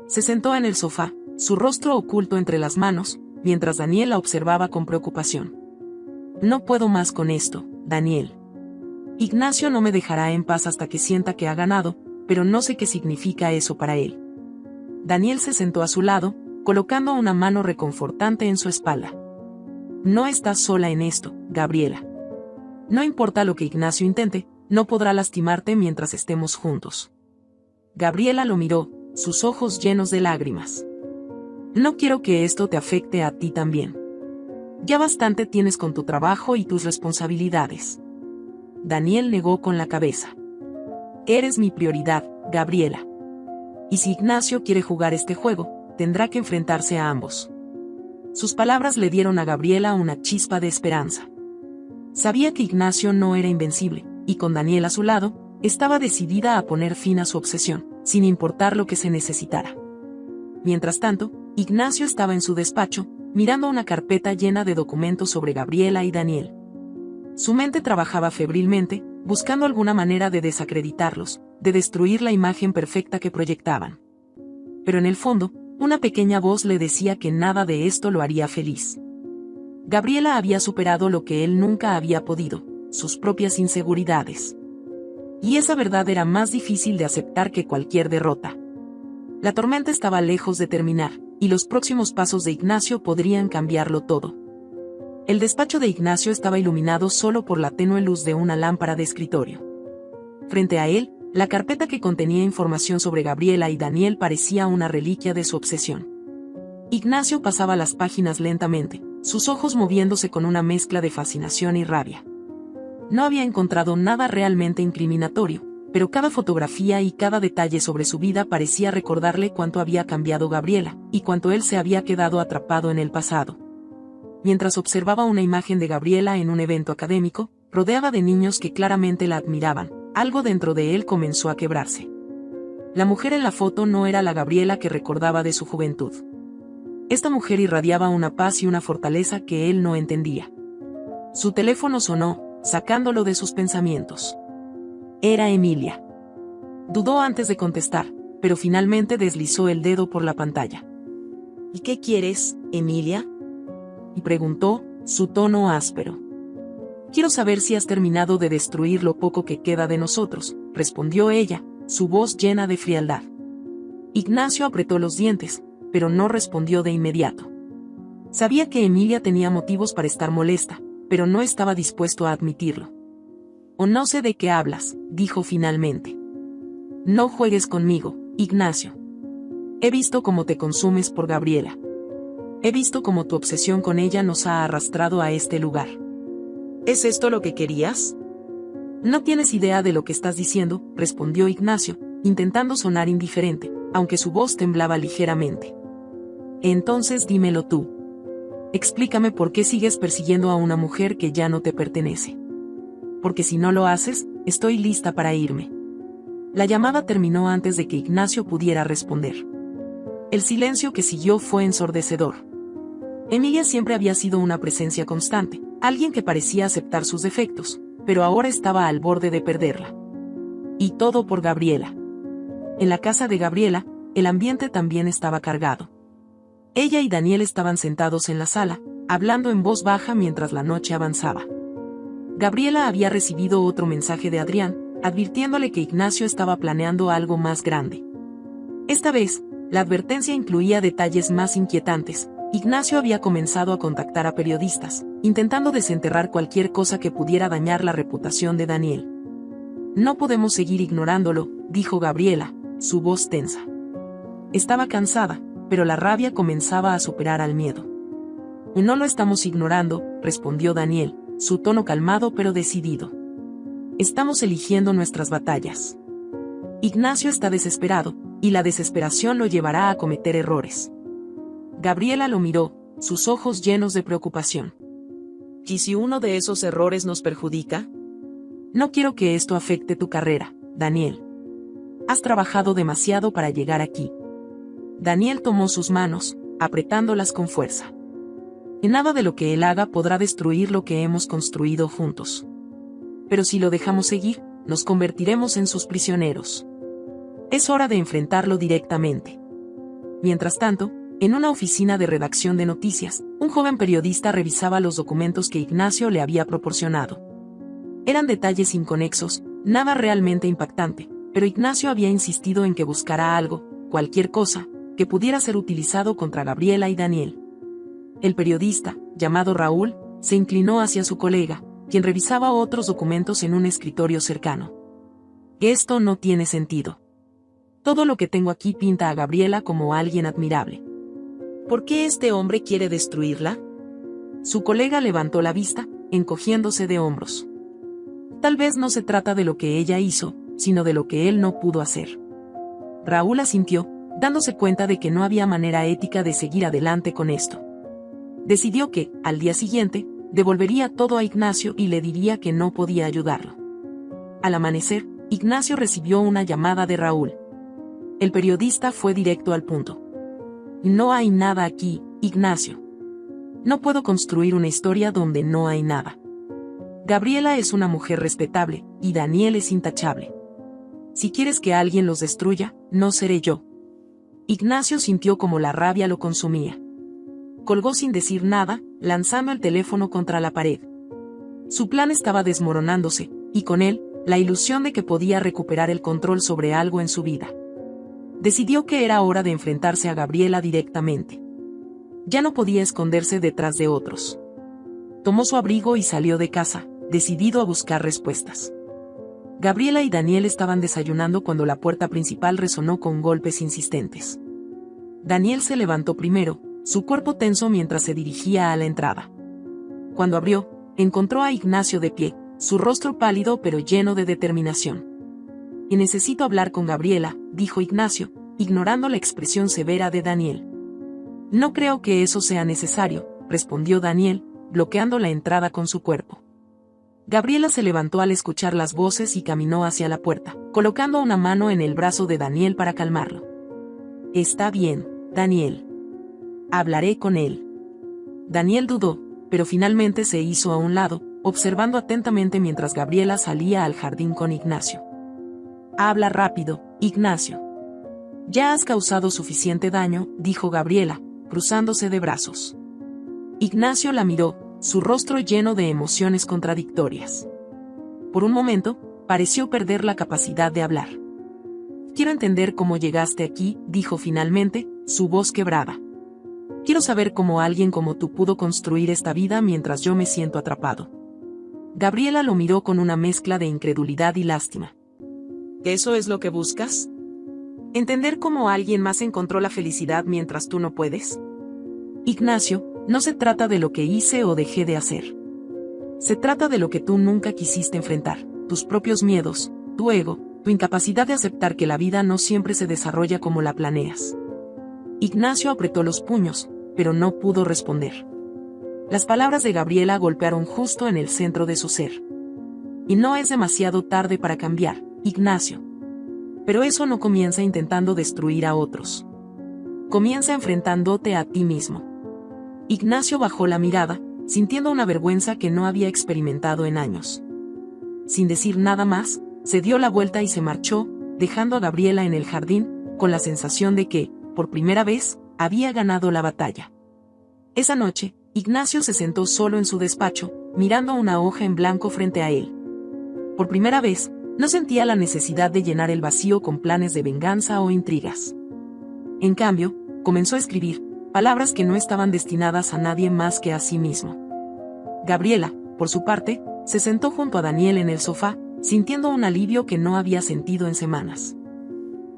Se sentó en el sofá, su rostro oculto entre las manos, mientras Daniel la observaba con preocupación. No puedo más con esto, Daniel. Ignacio no me dejará en paz hasta que sienta que ha ganado, pero no sé qué significa eso para él. Daniel se sentó a su lado, colocando una mano reconfortante en su espalda. No estás sola en esto, Gabriela. No importa lo que Ignacio intente, no podrá lastimarte mientras estemos juntos. Gabriela lo miró, sus ojos llenos de lágrimas. No quiero que esto te afecte a ti también. Ya bastante tienes con tu trabajo y tus responsabilidades. Daniel negó con la cabeza. Eres mi prioridad, Gabriela. Y si Ignacio quiere jugar este juego, tendrá que enfrentarse a ambos. Sus palabras le dieron a Gabriela una chispa de esperanza. Sabía que Ignacio no era invencible, y con Daniel a su lado, estaba decidida a poner fin a su obsesión, sin importar lo que se necesitara. Mientras tanto, Ignacio estaba en su despacho, mirando una carpeta llena de documentos sobre Gabriela y Daniel. Su mente trabajaba febrilmente, buscando alguna manera de desacreditarlos, de destruir la imagen perfecta que proyectaban. Pero en el fondo, una pequeña voz le decía que nada de esto lo haría feliz. Gabriela había superado lo que él nunca había podido, sus propias inseguridades. Y esa verdad era más difícil de aceptar que cualquier derrota. La tormenta estaba lejos de terminar, y los próximos pasos de Ignacio podrían cambiarlo todo. El despacho de Ignacio estaba iluminado solo por la tenue luz de una lámpara de escritorio. Frente a él, la carpeta que contenía información sobre Gabriela y Daniel parecía una reliquia de su obsesión. Ignacio pasaba las páginas lentamente, sus ojos moviéndose con una mezcla de fascinación y rabia. No había encontrado nada realmente incriminatorio, pero cada fotografía y cada detalle sobre su vida parecía recordarle cuánto había cambiado Gabriela, y cuánto él se había quedado atrapado en el pasado. Mientras observaba una imagen de Gabriela en un evento académico, rodeada de niños que claramente la admiraban, algo dentro de él comenzó a quebrarse. La mujer en la foto no era la Gabriela que recordaba de su juventud. Esta mujer irradiaba una paz y una fortaleza que él no entendía. Su teléfono sonó, sacándolo de sus pensamientos. Era Emilia. Dudó antes de contestar, pero finalmente deslizó el dedo por la pantalla. ¿Y qué quieres, Emilia? Y preguntó, su tono áspero. Quiero saber si has terminado de destruir lo poco que queda de nosotros, respondió ella, su voz llena de frialdad. Ignacio apretó los dientes, pero no respondió de inmediato. Sabía que Emilia tenía motivos para estar molesta, pero no estaba dispuesto a admitirlo. «O no sé de qué hablas», dijo finalmente. «No juegues conmigo, Ignacio. He visto cómo te consumes por Gabriela. He visto cómo tu obsesión con ella nos ha arrastrado a este lugar. ¿Es esto lo que querías?» «No tienes idea de lo que estás diciendo», respondió Ignacio, intentando sonar indiferente, aunque su voz temblaba ligeramente. «Entonces dímelo tú. Explícame por qué sigues persiguiendo a una mujer que ya no te pertenece. Porque si no lo haces, estoy lista para irme». La llamada terminó antes de que Ignacio pudiera responder. El silencio que siguió fue ensordecedor. Emilia siempre había sido una presencia constante, alguien que parecía aceptar sus defectos, pero ahora estaba al borde de perderla. Y todo por Gabriela. En la casa de Gabriela, el ambiente también estaba cargado. Ella y Daniel estaban sentados en la sala, hablando en voz baja mientras la noche avanzaba. Gabriela había recibido otro mensaje de Adrián, advirtiéndole que Ignacio estaba planeando algo más grande. Esta vez, la advertencia incluía detalles más inquietantes. Ignacio había comenzado a contactar a periodistas, intentando desenterrar cualquier cosa que pudiera dañar la reputación de Daniel. «No podemos seguir ignorándolo», dijo Gabriela, su voz tensa. Estaba cansada, pero la rabia comenzaba a superar al miedo. No lo estamos ignorando, respondió Daniel, su tono calmado pero decidido. Estamos eligiendo nuestras batallas. Ignacio está desesperado, y la desesperación lo llevará a cometer errores. Gabriela lo miró, sus ojos llenos de preocupación. ¿Y si uno de esos errores nos perjudica? No quiero que esto afecte tu carrera, Daniel. Has trabajado demasiado para llegar aquí. Daniel tomó sus manos, apretándolas con fuerza. Y nada de lo que él haga podrá destruir lo que hemos construido juntos. Pero si lo dejamos seguir, nos convertiremos en sus prisioneros. Es hora de enfrentarlo directamente. Mientras tanto, en una oficina de redacción de noticias, un joven periodista revisaba los documentos que Ignacio le había proporcionado. Eran detalles inconexos, nada realmente impactante, pero Ignacio había insistido en que buscara algo, cualquier cosa, que pudiera ser utilizado contra Gabriela y Daniel. El periodista, llamado Raúl, se inclinó hacia su colega, quien revisaba otros documentos en un escritorio cercano. Esto no tiene sentido. Todo lo que tengo aquí pinta a Gabriela como alguien admirable. ¿Por qué este hombre quiere destruirla? Su colega levantó la vista, encogiéndose de hombros. Tal vez no se trata de lo que ella hizo, sino de lo que él no pudo hacer. Raúl asintió, dándose cuenta de que no había manera ética de seguir adelante con esto. Decidió que, al día siguiente, devolvería todo a Ignacio y le diría que no podía ayudarlo. Al amanecer, Ignacio recibió una llamada de Raúl. El periodista fue directo al punto. No hay nada aquí, Ignacio. No puedo construir una historia donde no hay nada. Gabriela es una mujer respetable, y Daniel es intachable. Si quieres que alguien los destruya, no seré yo. Ignacio sintió como la rabia lo consumía. Colgó sin decir nada, lanzando el teléfono contra la pared. Su plan estaba desmoronándose, y con él, la ilusión de que podía recuperar el control sobre algo en su vida. Decidió que era hora de enfrentarse a Gabriela directamente. Ya no podía esconderse detrás de otros. Tomó su abrigo y salió de casa, decidido a buscar respuestas. Gabriela y Daniel estaban desayunando cuando la puerta principal resonó con golpes insistentes. Daniel se levantó primero, su cuerpo tenso mientras se dirigía a la entrada. Cuando abrió, encontró a Ignacio de pie, su rostro pálido pero lleno de determinación. Y necesito hablar con Gabriela, dijo Ignacio, ignorando la expresión severa de Daniel. No creo que eso sea necesario, respondió Daniel, bloqueando la entrada con su cuerpo. Gabriela se levantó al escuchar las voces y caminó hacia la puerta, colocando una mano en el brazo de Daniel para calmarlo. Está bien, Daniel. Hablaré con él. Daniel dudó, pero finalmente se hizo a un lado, observando atentamente mientras Gabriela salía al jardín con Ignacio. Habla rápido, Ignacio. Ya has causado suficiente daño, dijo Gabriela, cruzándose de brazos. Ignacio la miró, su rostro lleno de emociones contradictorias. Por un momento, pareció perder la capacidad de hablar. Quiero entender cómo llegaste aquí, dijo finalmente, su voz quebrada. Quiero saber cómo alguien como tú pudo construir esta vida mientras yo me siento atrapado. Gabriela lo miró con una mezcla de incredulidad y lástima. ¿Eso es lo que buscas? ¿Entender cómo alguien más encontró la felicidad mientras tú no puedes? Ignacio, no se trata de lo que hice o dejé de hacer. Se trata de lo que tú nunca quisiste enfrentar, tus propios miedos, tu ego, tu incapacidad de aceptar que la vida no siempre se desarrolla como la planeas. Ignacio apretó los puños, pero no pudo responder. Las palabras de Gabriela golpearon justo en el centro de su ser. Y no es demasiado tarde para cambiar, Ignacio. Pero eso no comienza intentando destruir a otros. Comienza enfrentándote a ti mismo. Ignacio bajó la mirada, sintiendo una vergüenza que no había experimentado en años. Sin decir nada más, se dio la vuelta y se marchó, dejando a Gabriela en el jardín, con la sensación de que, por primera vez, había ganado la batalla. Esa noche, Ignacio se sentó solo en su despacho, mirando una hoja en blanco frente a él. Por primera vez, no sentía la necesidad de llenar el vacío con planes de venganza o intrigas. En cambio, comenzó a escribir, palabras que no estaban destinadas a nadie más que a sí mismo. Gabriela, por su parte, se sentó junto a Daniel en el sofá, sintiendo un alivio que no había sentido en semanas.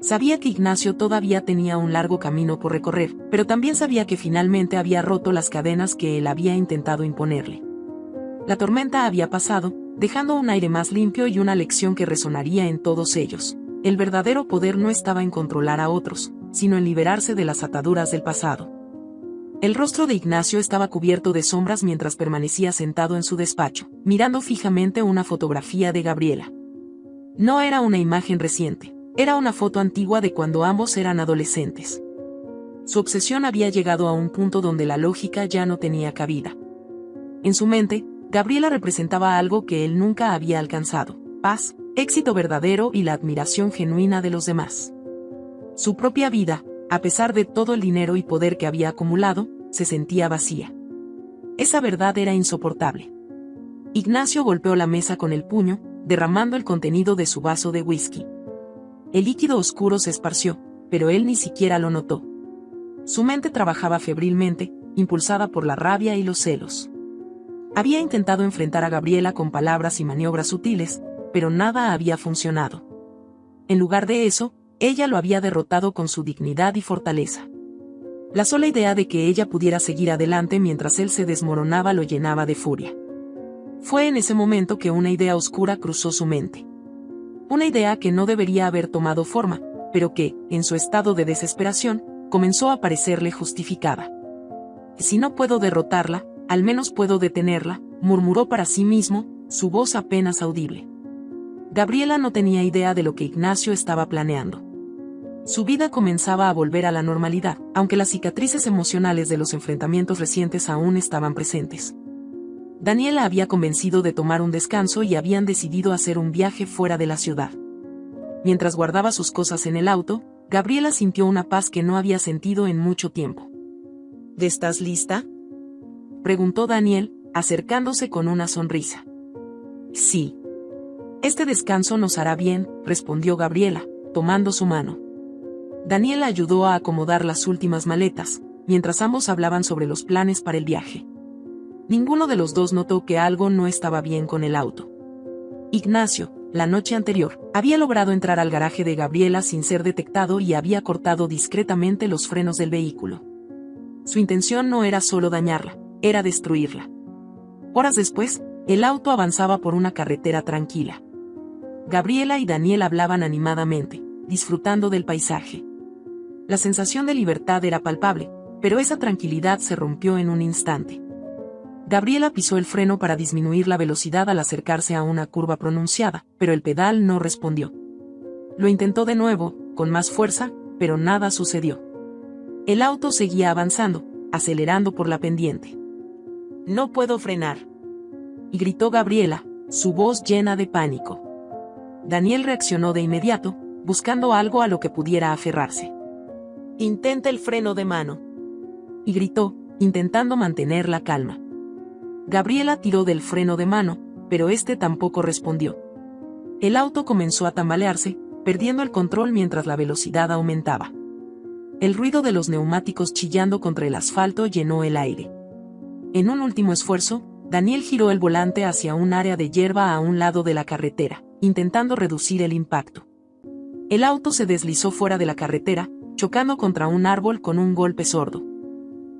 Sabía que Ignacio todavía tenía un largo camino por recorrer, pero también sabía que finalmente había roto las cadenas que él había intentado imponerle. La tormenta había pasado, dejando un aire más limpio y una lección que resonaría en todos ellos. El verdadero poder no estaba en controlar a otros, sino en liberarse de las ataduras del pasado. El rostro de Ignacio estaba cubierto de sombras mientras permanecía sentado en su despacho, mirando fijamente una fotografía de Gabriela. No era una imagen reciente, era una foto antigua de cuando ambos eran adolescentes. Su obsesión había llegado a un punto donde la lógica ya no tenía cabida. En su mente, Gabriela representaba algo que él nunca había alcanzado: paz, éxito verdadero y la admiración genuina de los demás. Su propia vida, a pesar de todo el dinero y poder que había acumulado, se sentía vacía. Esa verdad era insoportable. Ignacio golpeó la mesa con el puño, derramando el contenido de su vaso de whisky. El líquido oscuro se esparció, pero él ni siquiera lo notó. Su mente trabajaba febrilmente, impulsada por la rabia y los celos. Había intentado enfrentar a Gabriela con palabras y maniobras sutiles, pero nada había funcionado. En lugar de eso, ella lo había derrotado con su dignidad y fortaleza. La sola idea de que ella pudiera seguir adelante mientras él se desmoronaba lo llenaba de furia. Fue en ese momento que una idea oscura cruzó su mente. Una idea que no debería haber tomado forma, pero que, en su estado de desesperación, comenzó a parecerle justificada. Si no puedo derrotarla, al menos puedo detenerla, murmuró para sí mismo, su voz apenas audible. Gabriela no tenía idea de lo que Ignacio estaba planeando. Su vida comenzaba a volver a la normalidad, aunque las cicatrices emocionales de los enfrentamientos recientes aún estaban presentes. Daniel la había convencido de tomar un descanso y habían decidido hacer un viaje fuera de la ciudad. Mientras guardaba sus cosas en el auto, Gabriela sintió una paz que no había sentido en mucho tiempo. ¿Estás lista?, preguntó Daniel, acercándose con una sonrisa. Sí. Este descanso nos hará bien, respondió Gabriela, tomando su mano. Daniel ayudó a acomodar las últimas maletas, mientras ambos hablaban sobre los planes para el viaje. Ninguno de los dos notó que algo no estaba bien con el auto. Ignacio, la noche anterior, había logrado entrar al garaje de Gabriela sin ser detectado y había cortado discretamente los frenos del vehículo. Su intención no era solo dañarla, era destruirla. Horas después, el auto avanzaba por una carretera tranquila. Gabriela y Daniel hablaban animadamente, disfrutando del paisaje. La sensación de libertad era palpable, pero esa tranquilidad se rompió en un instante. Gabriela pisó el freno para disminuir la velocidad al acercarse a una curva pronunciada, pero el pedal no respondió. Lo intentó de nuevo, con más fuerza, pero nada sucedió. El auto seguía avanzando, acelerando por la pendiente. «No puedo frenar», y gritó Gabriela, su voz llena de pánico. Daniel reaccionó de inmediato, buscando algo a lo que pudiera aferrarse. «Intenta el freno de mano», y gritó, intentando mantener la calma. Gabriela tiró del freno de mano, pero este tampoco respondió. El auto comenzó a tambalearse, perdiendo el control mientras la velocidad aumentaba. El ruido de los neumáticos chillando contra el asfalto llenó el aire. En un último esfuerzo, Daniel giró el volante hacia un área de hierba a un lado de la carretera, intentando reducir el impacto. El auto se deslizó fuera de la carretera, chocando contra un árbol con un golpe sordo.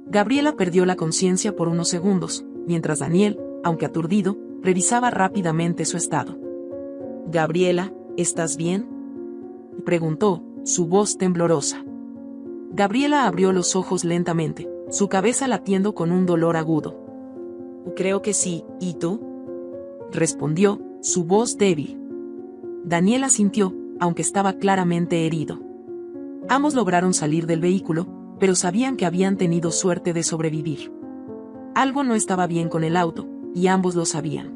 Gabriela perdió la conciencia por unos segundos, mientras Daniel, aunque aturdido, revisaba rápidamente su estado. «Gabriela, ¿estás bien?», preguntó, su voz temblorosa. Gabriela abrió los ojos lentamente, su cabeza latiendo con un dolor agudo. «Creo que sí, ¿y tú?», respondió, su voz débil. Daniel asintió, aunque estaba claramente herido. Ambos lograron salir del vehículo, pero sabían que habían tenido suerte de sobrevivir. Algo no estaba bien con el auto, y ambos lo sabían.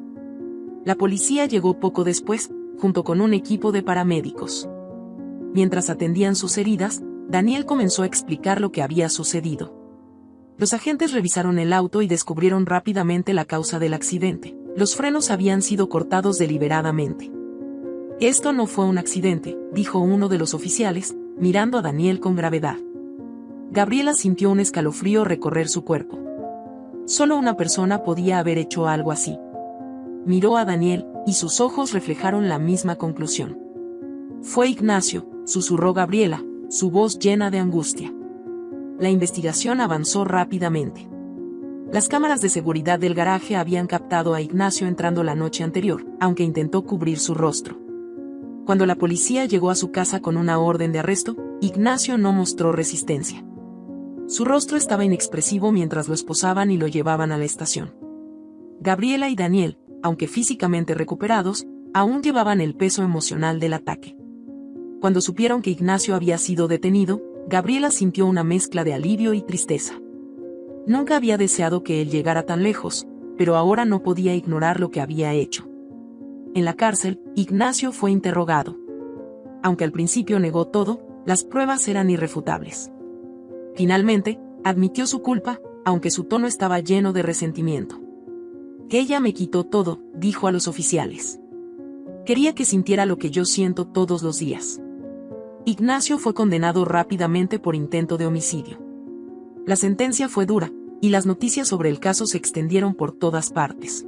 La policía llegó poco después, junto con un equipo de paramédicos. Mientras atendían sus heridas, Daniel comenzó a explicar lo que había sucedido. Los agentes revisaron el auto y descubrieron rápidamente la causa del accidente. Los frenos habían sido cortados deliberadamente. «Esto no fue un accidente», dijo uno de los oficiales, mirando a Daniel con gravedad. Gabriela sintió un escalofrío recorrer su cuerpo. Solo una persona podía haber hecho algo así. Miró a Daniel, y sus ojos reflejaron la misma conclusión. «Fue Ignacio», susurró Gabriela, su voz llena de angustia. La investigación avanzó rápidamente. Las cámaras de seguridad del garaje habían captado a Ignacio entrando la noche anterior, aunque intentó cubrir su rostro. Cuando la policía llegó a su casa con una orden de arresto, Ignacio no mostró resistencia. Su rostro estaba inexpresivo mientras lo esposaban y lo llevaban a la estación. Gabriela y Daniel, aunque físicamente recuperados, aún llevaban el peso emocional del ataque. Cuando supieron que Ignacio había sido detenido, Gabriela sintió una mezcla de alivio y tristeza. Nunca había deseado que él llegara tan lejos, pero ahora no podía ignorar lo que había hecho. En la cárcel, Ignacio fue interrogado. Aunque al principio negó todo, las pruebas eran irrefutables. Finalmente, admitió su culpa, aunque su tono estaba lleno de resentimiento. Ella me quitó todo, dijo a los oficiales. Quería que sintiera lo que yo siento todos los días. Ignacio fue condenado rápidamente por intento de homicidio. La sentencia fue dura, y las noticias sobre el caso se extendieron por todas partes.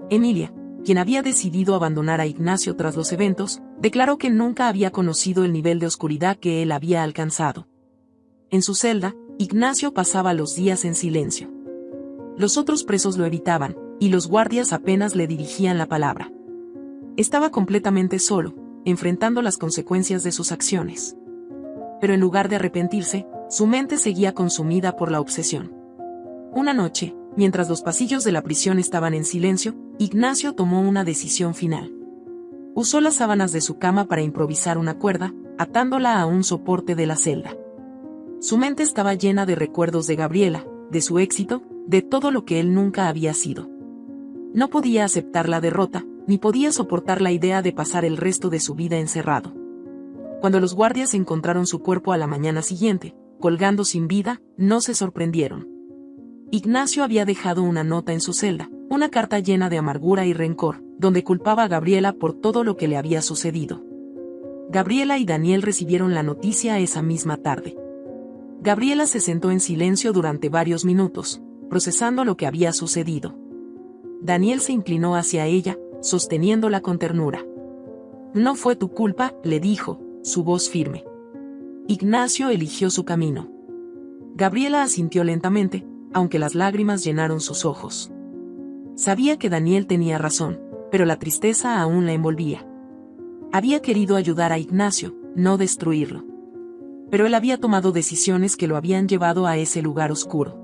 Emilia, quien había decidido abandonar a Ignacio tras los eventos, declaró que nunca había conocido el nivel de oscuridad que él había alcanzado. En su celda, Ignacio pasaba los días en silencio. Los otros presos lo evitaban, y los guardias apenas le dirigían la palabra. Estaba completamente solo, enfrentando las consecuencias de sus acciones. Pero en lugar de arrepentirse, su mente seguía consumida por la obsesión. Una noche, mientras los pasillos de la prisión estaban en silencio, Ignacio tomó una decisión final. Usó las sábanas de su cama para improvisar una cuerda, atándola a un soporte de la celda. Su mente estaba llena de recuerdos de Gabriela, de su éxito, de todo lo que él nunca había sido. No podía aceptar la derrota, ni podía soportar la idea de pasar el resto de su vida encerrado. Cuando los guardias encontraron su cuerpo a la mañana siguiente, colgando sin vida, no se sorprendieron. Ignacio había dejado una nota en su celda, una carta llena de amargura y rencor, donde culpaba a Gabriela por todo lo que le había sucedido. Gabriela y Daniel recibieron la noticia esa misma tarde. Gabriela se sentó en silencio durante varios minutos, procesando lo que había sucedido. Daniel se inclinó hacia ella, sosteniéndola con ternura. No fue tu culpa, le dijo, su voz firme. Ignacio eligió su camino. Gabriela asintió lentamente, aunque las lágrimas llenaron sus ojos. Sabía que Daniel tenía razón, pero la tristeza aún la envolvía. Había querido ayudar a Ignacio, no destruirlo. Pero él había tomado decisiones que lo habían llevado a ese lugar oscuro.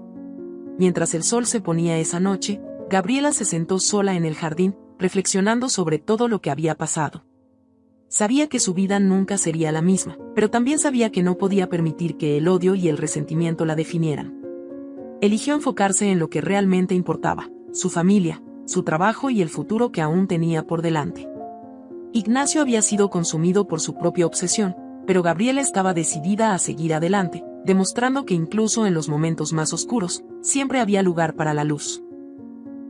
Mientras el sol se ponía esa noche, Gabriela se sentó sola en el jardín, reflexionando sobre todo lo que había pasado. Sabía que su vida nunca sería la misma, pero también sabía que no podía permitir que el odio y el resentimiento la definieran. Eligió enfocarse en lo que realmente importaba, su familia, su trabajo y el futuro que aún tenía por delante. Ignacio había sido consumido por su propia obsesión, pero Gabriela estaba decidida a seguir adelante, demostrando que incluso en los momentos más oscuros, siempre había lugar para la luz.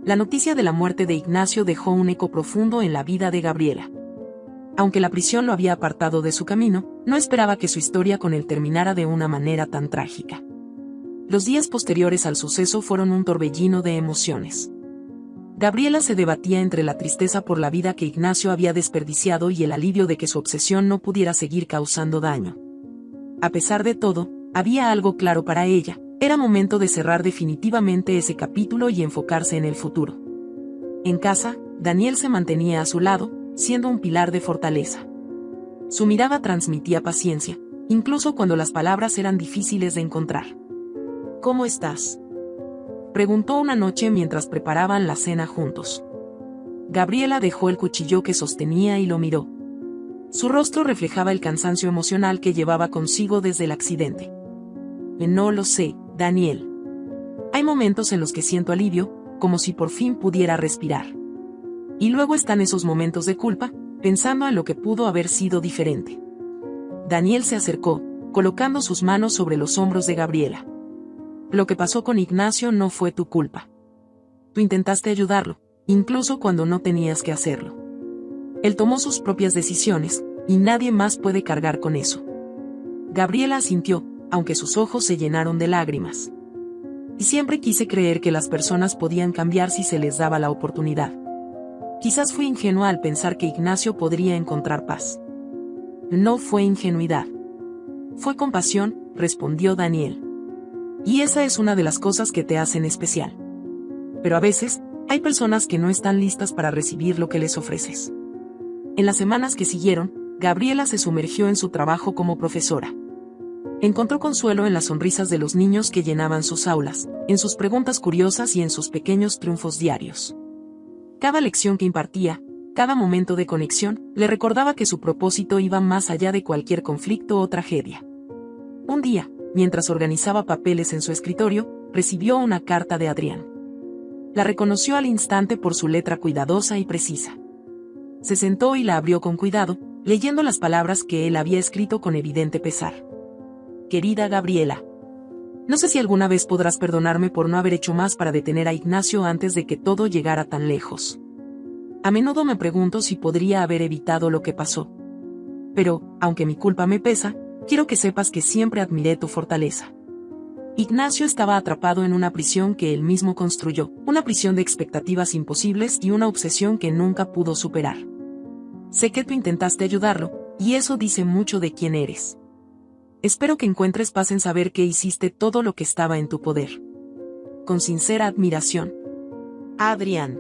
La noticia de la muerte de Ignacio dejó un eco profundo en la vida de Gabriela. Aunque la prisión lo había apartado de su camino, no esperaba que su historia con él terminara de una manera tan trágica. Los días posteriores al suceso fueron un torbellino de emociones. Gabriela se debatía entre la tristeza por la vida que Ignacio había desperdiciado y el alivio de que su obsesión no pudiera seguir causando daño. A pesar de todo, había algo claro para ella: era momento de cerrar definitivamente ese capítulo y enfocarse en el futuro. En casa, Daniel se mantenía a su lado, siendo un pilar de fortaleza. Su mirada transmitía paciencia, incluso cuando las palabras eran difíciles de encontrar. ¿Cómo estás?, preguntó una noche mientras preparaban la cena juntos. Gabriela dejó el cuchillo que sostenía y lo miró. Su rostro reflejaba el cansancio emocional que llevaba consigo desde el accidente. No lo sé, Daniel. Hay momentos en los que siento alivio, como si por fin pudiera respirar. Y luego están esos momentos de culpa, pensando en lo que pudo haber sido diferente. Daniel se acercó, colocando sus manos sobre los hombros de Gabriela. Lo que pasó con Ignacio no fue tu culpa. Tú intentaste ayudarlo, incluso cuando no tenías que hacerlo. Él tomó sus propias decisiones, y nadie más puede cargar con eso. Gabriela asintió, aunque sus ojos se llenaron de lágrimas. Y siempre quise creer que las personas podían cambiar si se les daba la oportunidad. Quizás fui ingenua al pensar que Ignacio podría encontrar paz. No fue ingenuidad. Fue compasión, respondió Daniel. Y esa es una de las cosas que te hacen especial. Pero a veces, hay personas que no están listas para recibir lo que les ofreces. En las semanas que siguieron, Gabriela se sumergió en su trabajo como profesora. Encontró consuelo en las sonrisas de los niños que llenaban sus aulas, en sus preguntas curiosas y en sus pequeños triunfos diarios. Cada lección que impartía, cada momento de conexión, le recordaba que su propósito iba más allá de cualquier conflicto o tragedia. Un día, mientras organizaba papeles en su escritorio, recibió una carta de Adrián. La reconoció al instante por su letra cuidadosa y precisa. Se sentó y la abrió con cuidado, leyendo las palabras que él había escrito con evidente pesar. Querida Gabriela, no sé si alguna vez podrás perdonarme por no haber hecho más para detener a Ignacio antes de que todo llegara tan lejos. A menudo me pregunto si podría haber evitado lo que pasó. Pero, aunque mi culpa me pesa, quiero que sepas que siempre admiré tu fortaleza. Ignacio estaba atrapado en una prisión que él mismo construyó, una prisión de expectativas imposibles y una obsesión que nunca pudo superar. Sé que tú intentaste ayudarlo, y eso dice mucho de quién eres. Espero que encuentres paz en saber que hiciste todo lo que estaba en tu poder. Con sincera admiración. Adrián.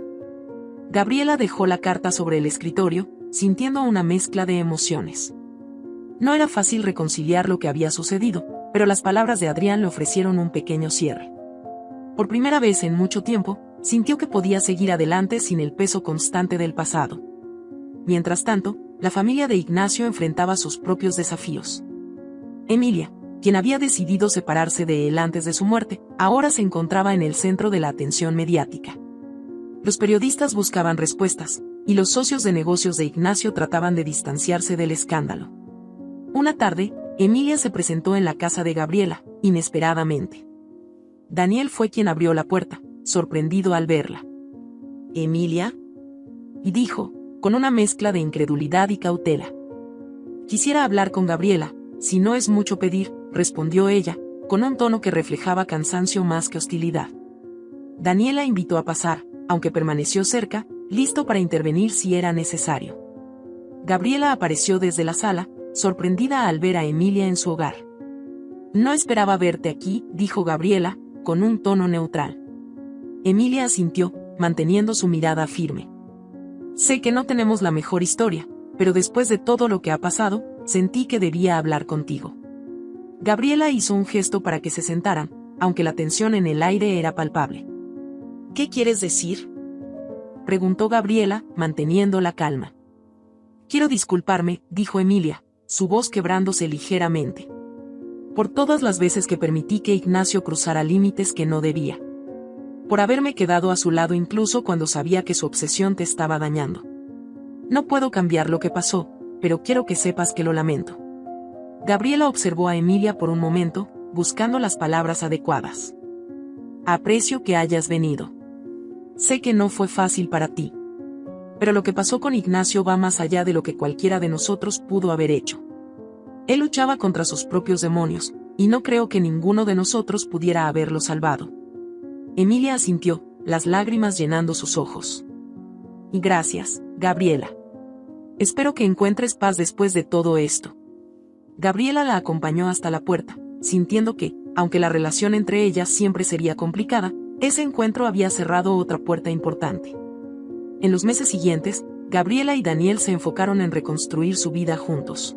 Gabriela dejó la carta sobre el escritorio, sintiendo una mezcla de emociones. No era fácil reconciliar lo que había sucedido, pero las palabras de Adrián le ofrecieron un pequeño cierre. Por primera vez en mucho tiempo, sintió que podía seguir adelante sin el peso constante del pasado. Mientras tanto, la familia de Ignacio enfrentaba sus propios desafíos. Emilia, quien había decidido separarse de él antes de su muerte, ahora se encontraba en el centro de la atención mediática. Los periodistas buscaban respuestas, y los socios de negocios de Ignacio trataban de distanciarse del escándalo. Una tarde, Emilia se presentó en la casa de Gabriela, inesperadamente. Daniel fue quien abrió la puerta, sorprendido al verla. «¿Emilia?», y dijo, con una mezcla de incredulidad y cautela. «Quisiera hablar con Gabriela, si no es mucho pedir», respondió ella, con un tono que reflejaba cansancio más que hostilidad. Daniel la invitó a pasar, aunque permaneció cerca, listo para intervenir si era necesario. Gabriela apareció desde la sala, sorprendida al ver a Emilia en su hogar. «No esperaba verte aquí», dijo Gabriela, con un tono neutral. Emilia asintió, manteniendo su mirada firme. «Sé que no tenemos la mejor historia, pero después de todo lo que ha pasado, sentí que debía hablar contigo». Gabriela hizo un gesto para que se sentaran, aunque la tensión en el aire era palpable. «¿Qué quieres decir?», preguntó Gabriela, manteniendo la calma. «Quiero disculparme», dijo Emilia, su voz quebrándose ligeramente. «Por todas las veces que permití que Ignacio cruzara límites que no debía. Por haberme quedado a su lado incluso cuando sabía que su obsesión te estaba dañando. No puedo cambiar lo que pasó, pero quiero que sepas que lo lamento». Gabriela observó a Emilia por un momento, buscando las palabras adecuadas. «Aprecio que hayas venido. Sé que no fue fácil para ti. Pero lo que pasó con Ignacio va más allá de lo que cualquiera de nosotros pudo haber hecho. Él luchaba contra sus propios demonios, y no creo que ninguno de nosotros pudiera haberlo salvado». Emilia asintió, las lágrimas llenando sus ojos. «Y gracias, Gabriela. Espero que encuentres paz después de todo esto». Gabriela la acompañó hasta la puerta, sintiendo que, aunque la relación entre ellas siempre sería complicada, ese encuentro había cerrado otra puerta importante. En los meses siguientes, Gabriela y Daniel se enfocaron en reconstruir su vida juntos.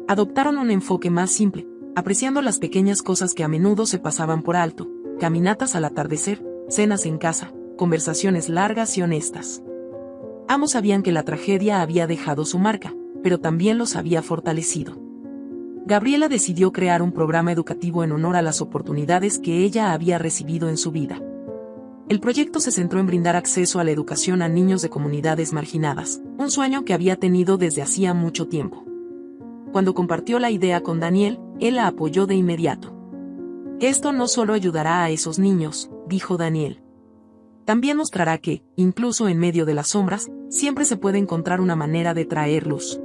Adoptaron un enfoque más simple, apreciando las pequeñas cosas que a menudo se pasaban por alto: caminatas al atardecer, cenas en casa, conversaciones largas y honestas. Ambos sabían que la tragedia había dejado su marca, pero también los había fortalecido. Gabriela decidió crear un programa educativo en honor a las oportunidades que ella había recibido en su vida. El proyecto se centró en brindar acceso a la educación a niños de comunidades marginadas, un sueño que había tenido desde hacía mucho tiempo. Cuando compartió la idea con Daniel, él la apoyó de inmediato. «Esto no solo ayudará a esos niños», dijo Daniel. «También mostrará que, incluso en medio de las sombras, siempre se puede encontrar una manera de traer luz».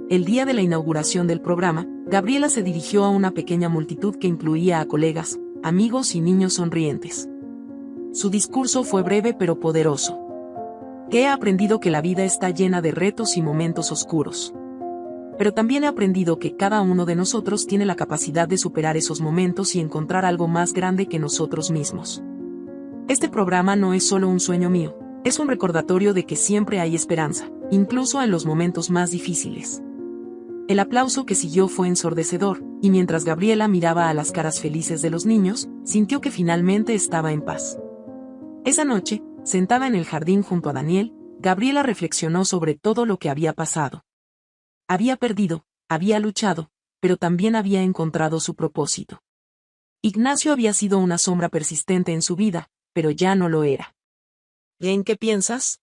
El día de la inauguración del programa, Gabriela se dirigió a una pequeña multitud que incluía a colegas, amigos y niños sonrientes. Su discurso fue breve pero poderoso. «He aprendido que la vida está llena de retos y momentos oscuros. Pero también he aprendido que cada uno de nosotros tiene la capacidad de superar esos momentos y encontrar algo más grande que nosotros mismos. Este programa no es solo un sueño mío, es un recordatorio de que siempre hay esperanza, incluso en los momentos más difíciles. El aplauso que siguió fue ensordecedor, y mientras Gabriela miraba a las caras felices de los niños, sintió que finalmente estaba en paz. Esa noche, sentada en el jardín junto a Daniel, Gabriela reflexionó sobre todo lo que había pasado. Había perdido, había luchado, pero también había encontrado su propósito. Ignacio había sido una sombra persistente en su vida, pero ya no lo era. ¿En qué piensas?,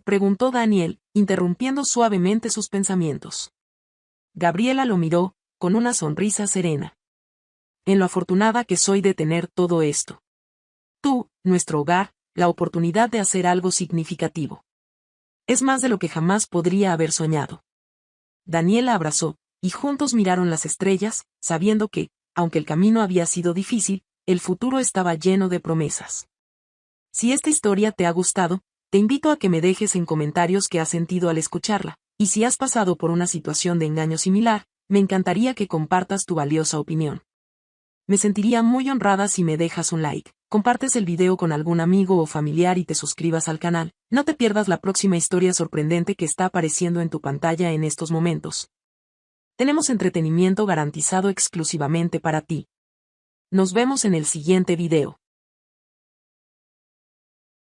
preguntó Daniel, interrumpiendo suavemente sus pensamientos. Gabriela lo miró, con una sonrisa serena. En lo afortunada que soy de tener todo esto. Tú, nuestro hogar, la oportunidad de hacer algo significativo. Es más de lo que jamás podría haber soñado. Daniel la abrazó, y juntos miraron las estrellas, sabiendo que, aunque el camino había sido difícil, el futuro estaba lleno de promesas. Si esta historia te ha gustado, te invito a que me dejes en comentarios qué has sentido al escucharla, y si has pasado por una situación de engaño similar, me encantaría que compartas tu valiosa opinión. Me sentiría muy honrada si me dejas un like, compartes el video con algún amigo o familiar y te suscribas al canal. No te pierdas la próxima historia sorprendente que está apareciendo en tu pantalla en estos momentos. Tenemos entretenimiento garantizado exclusivamente para ti. Nos vemos en el siguiente video.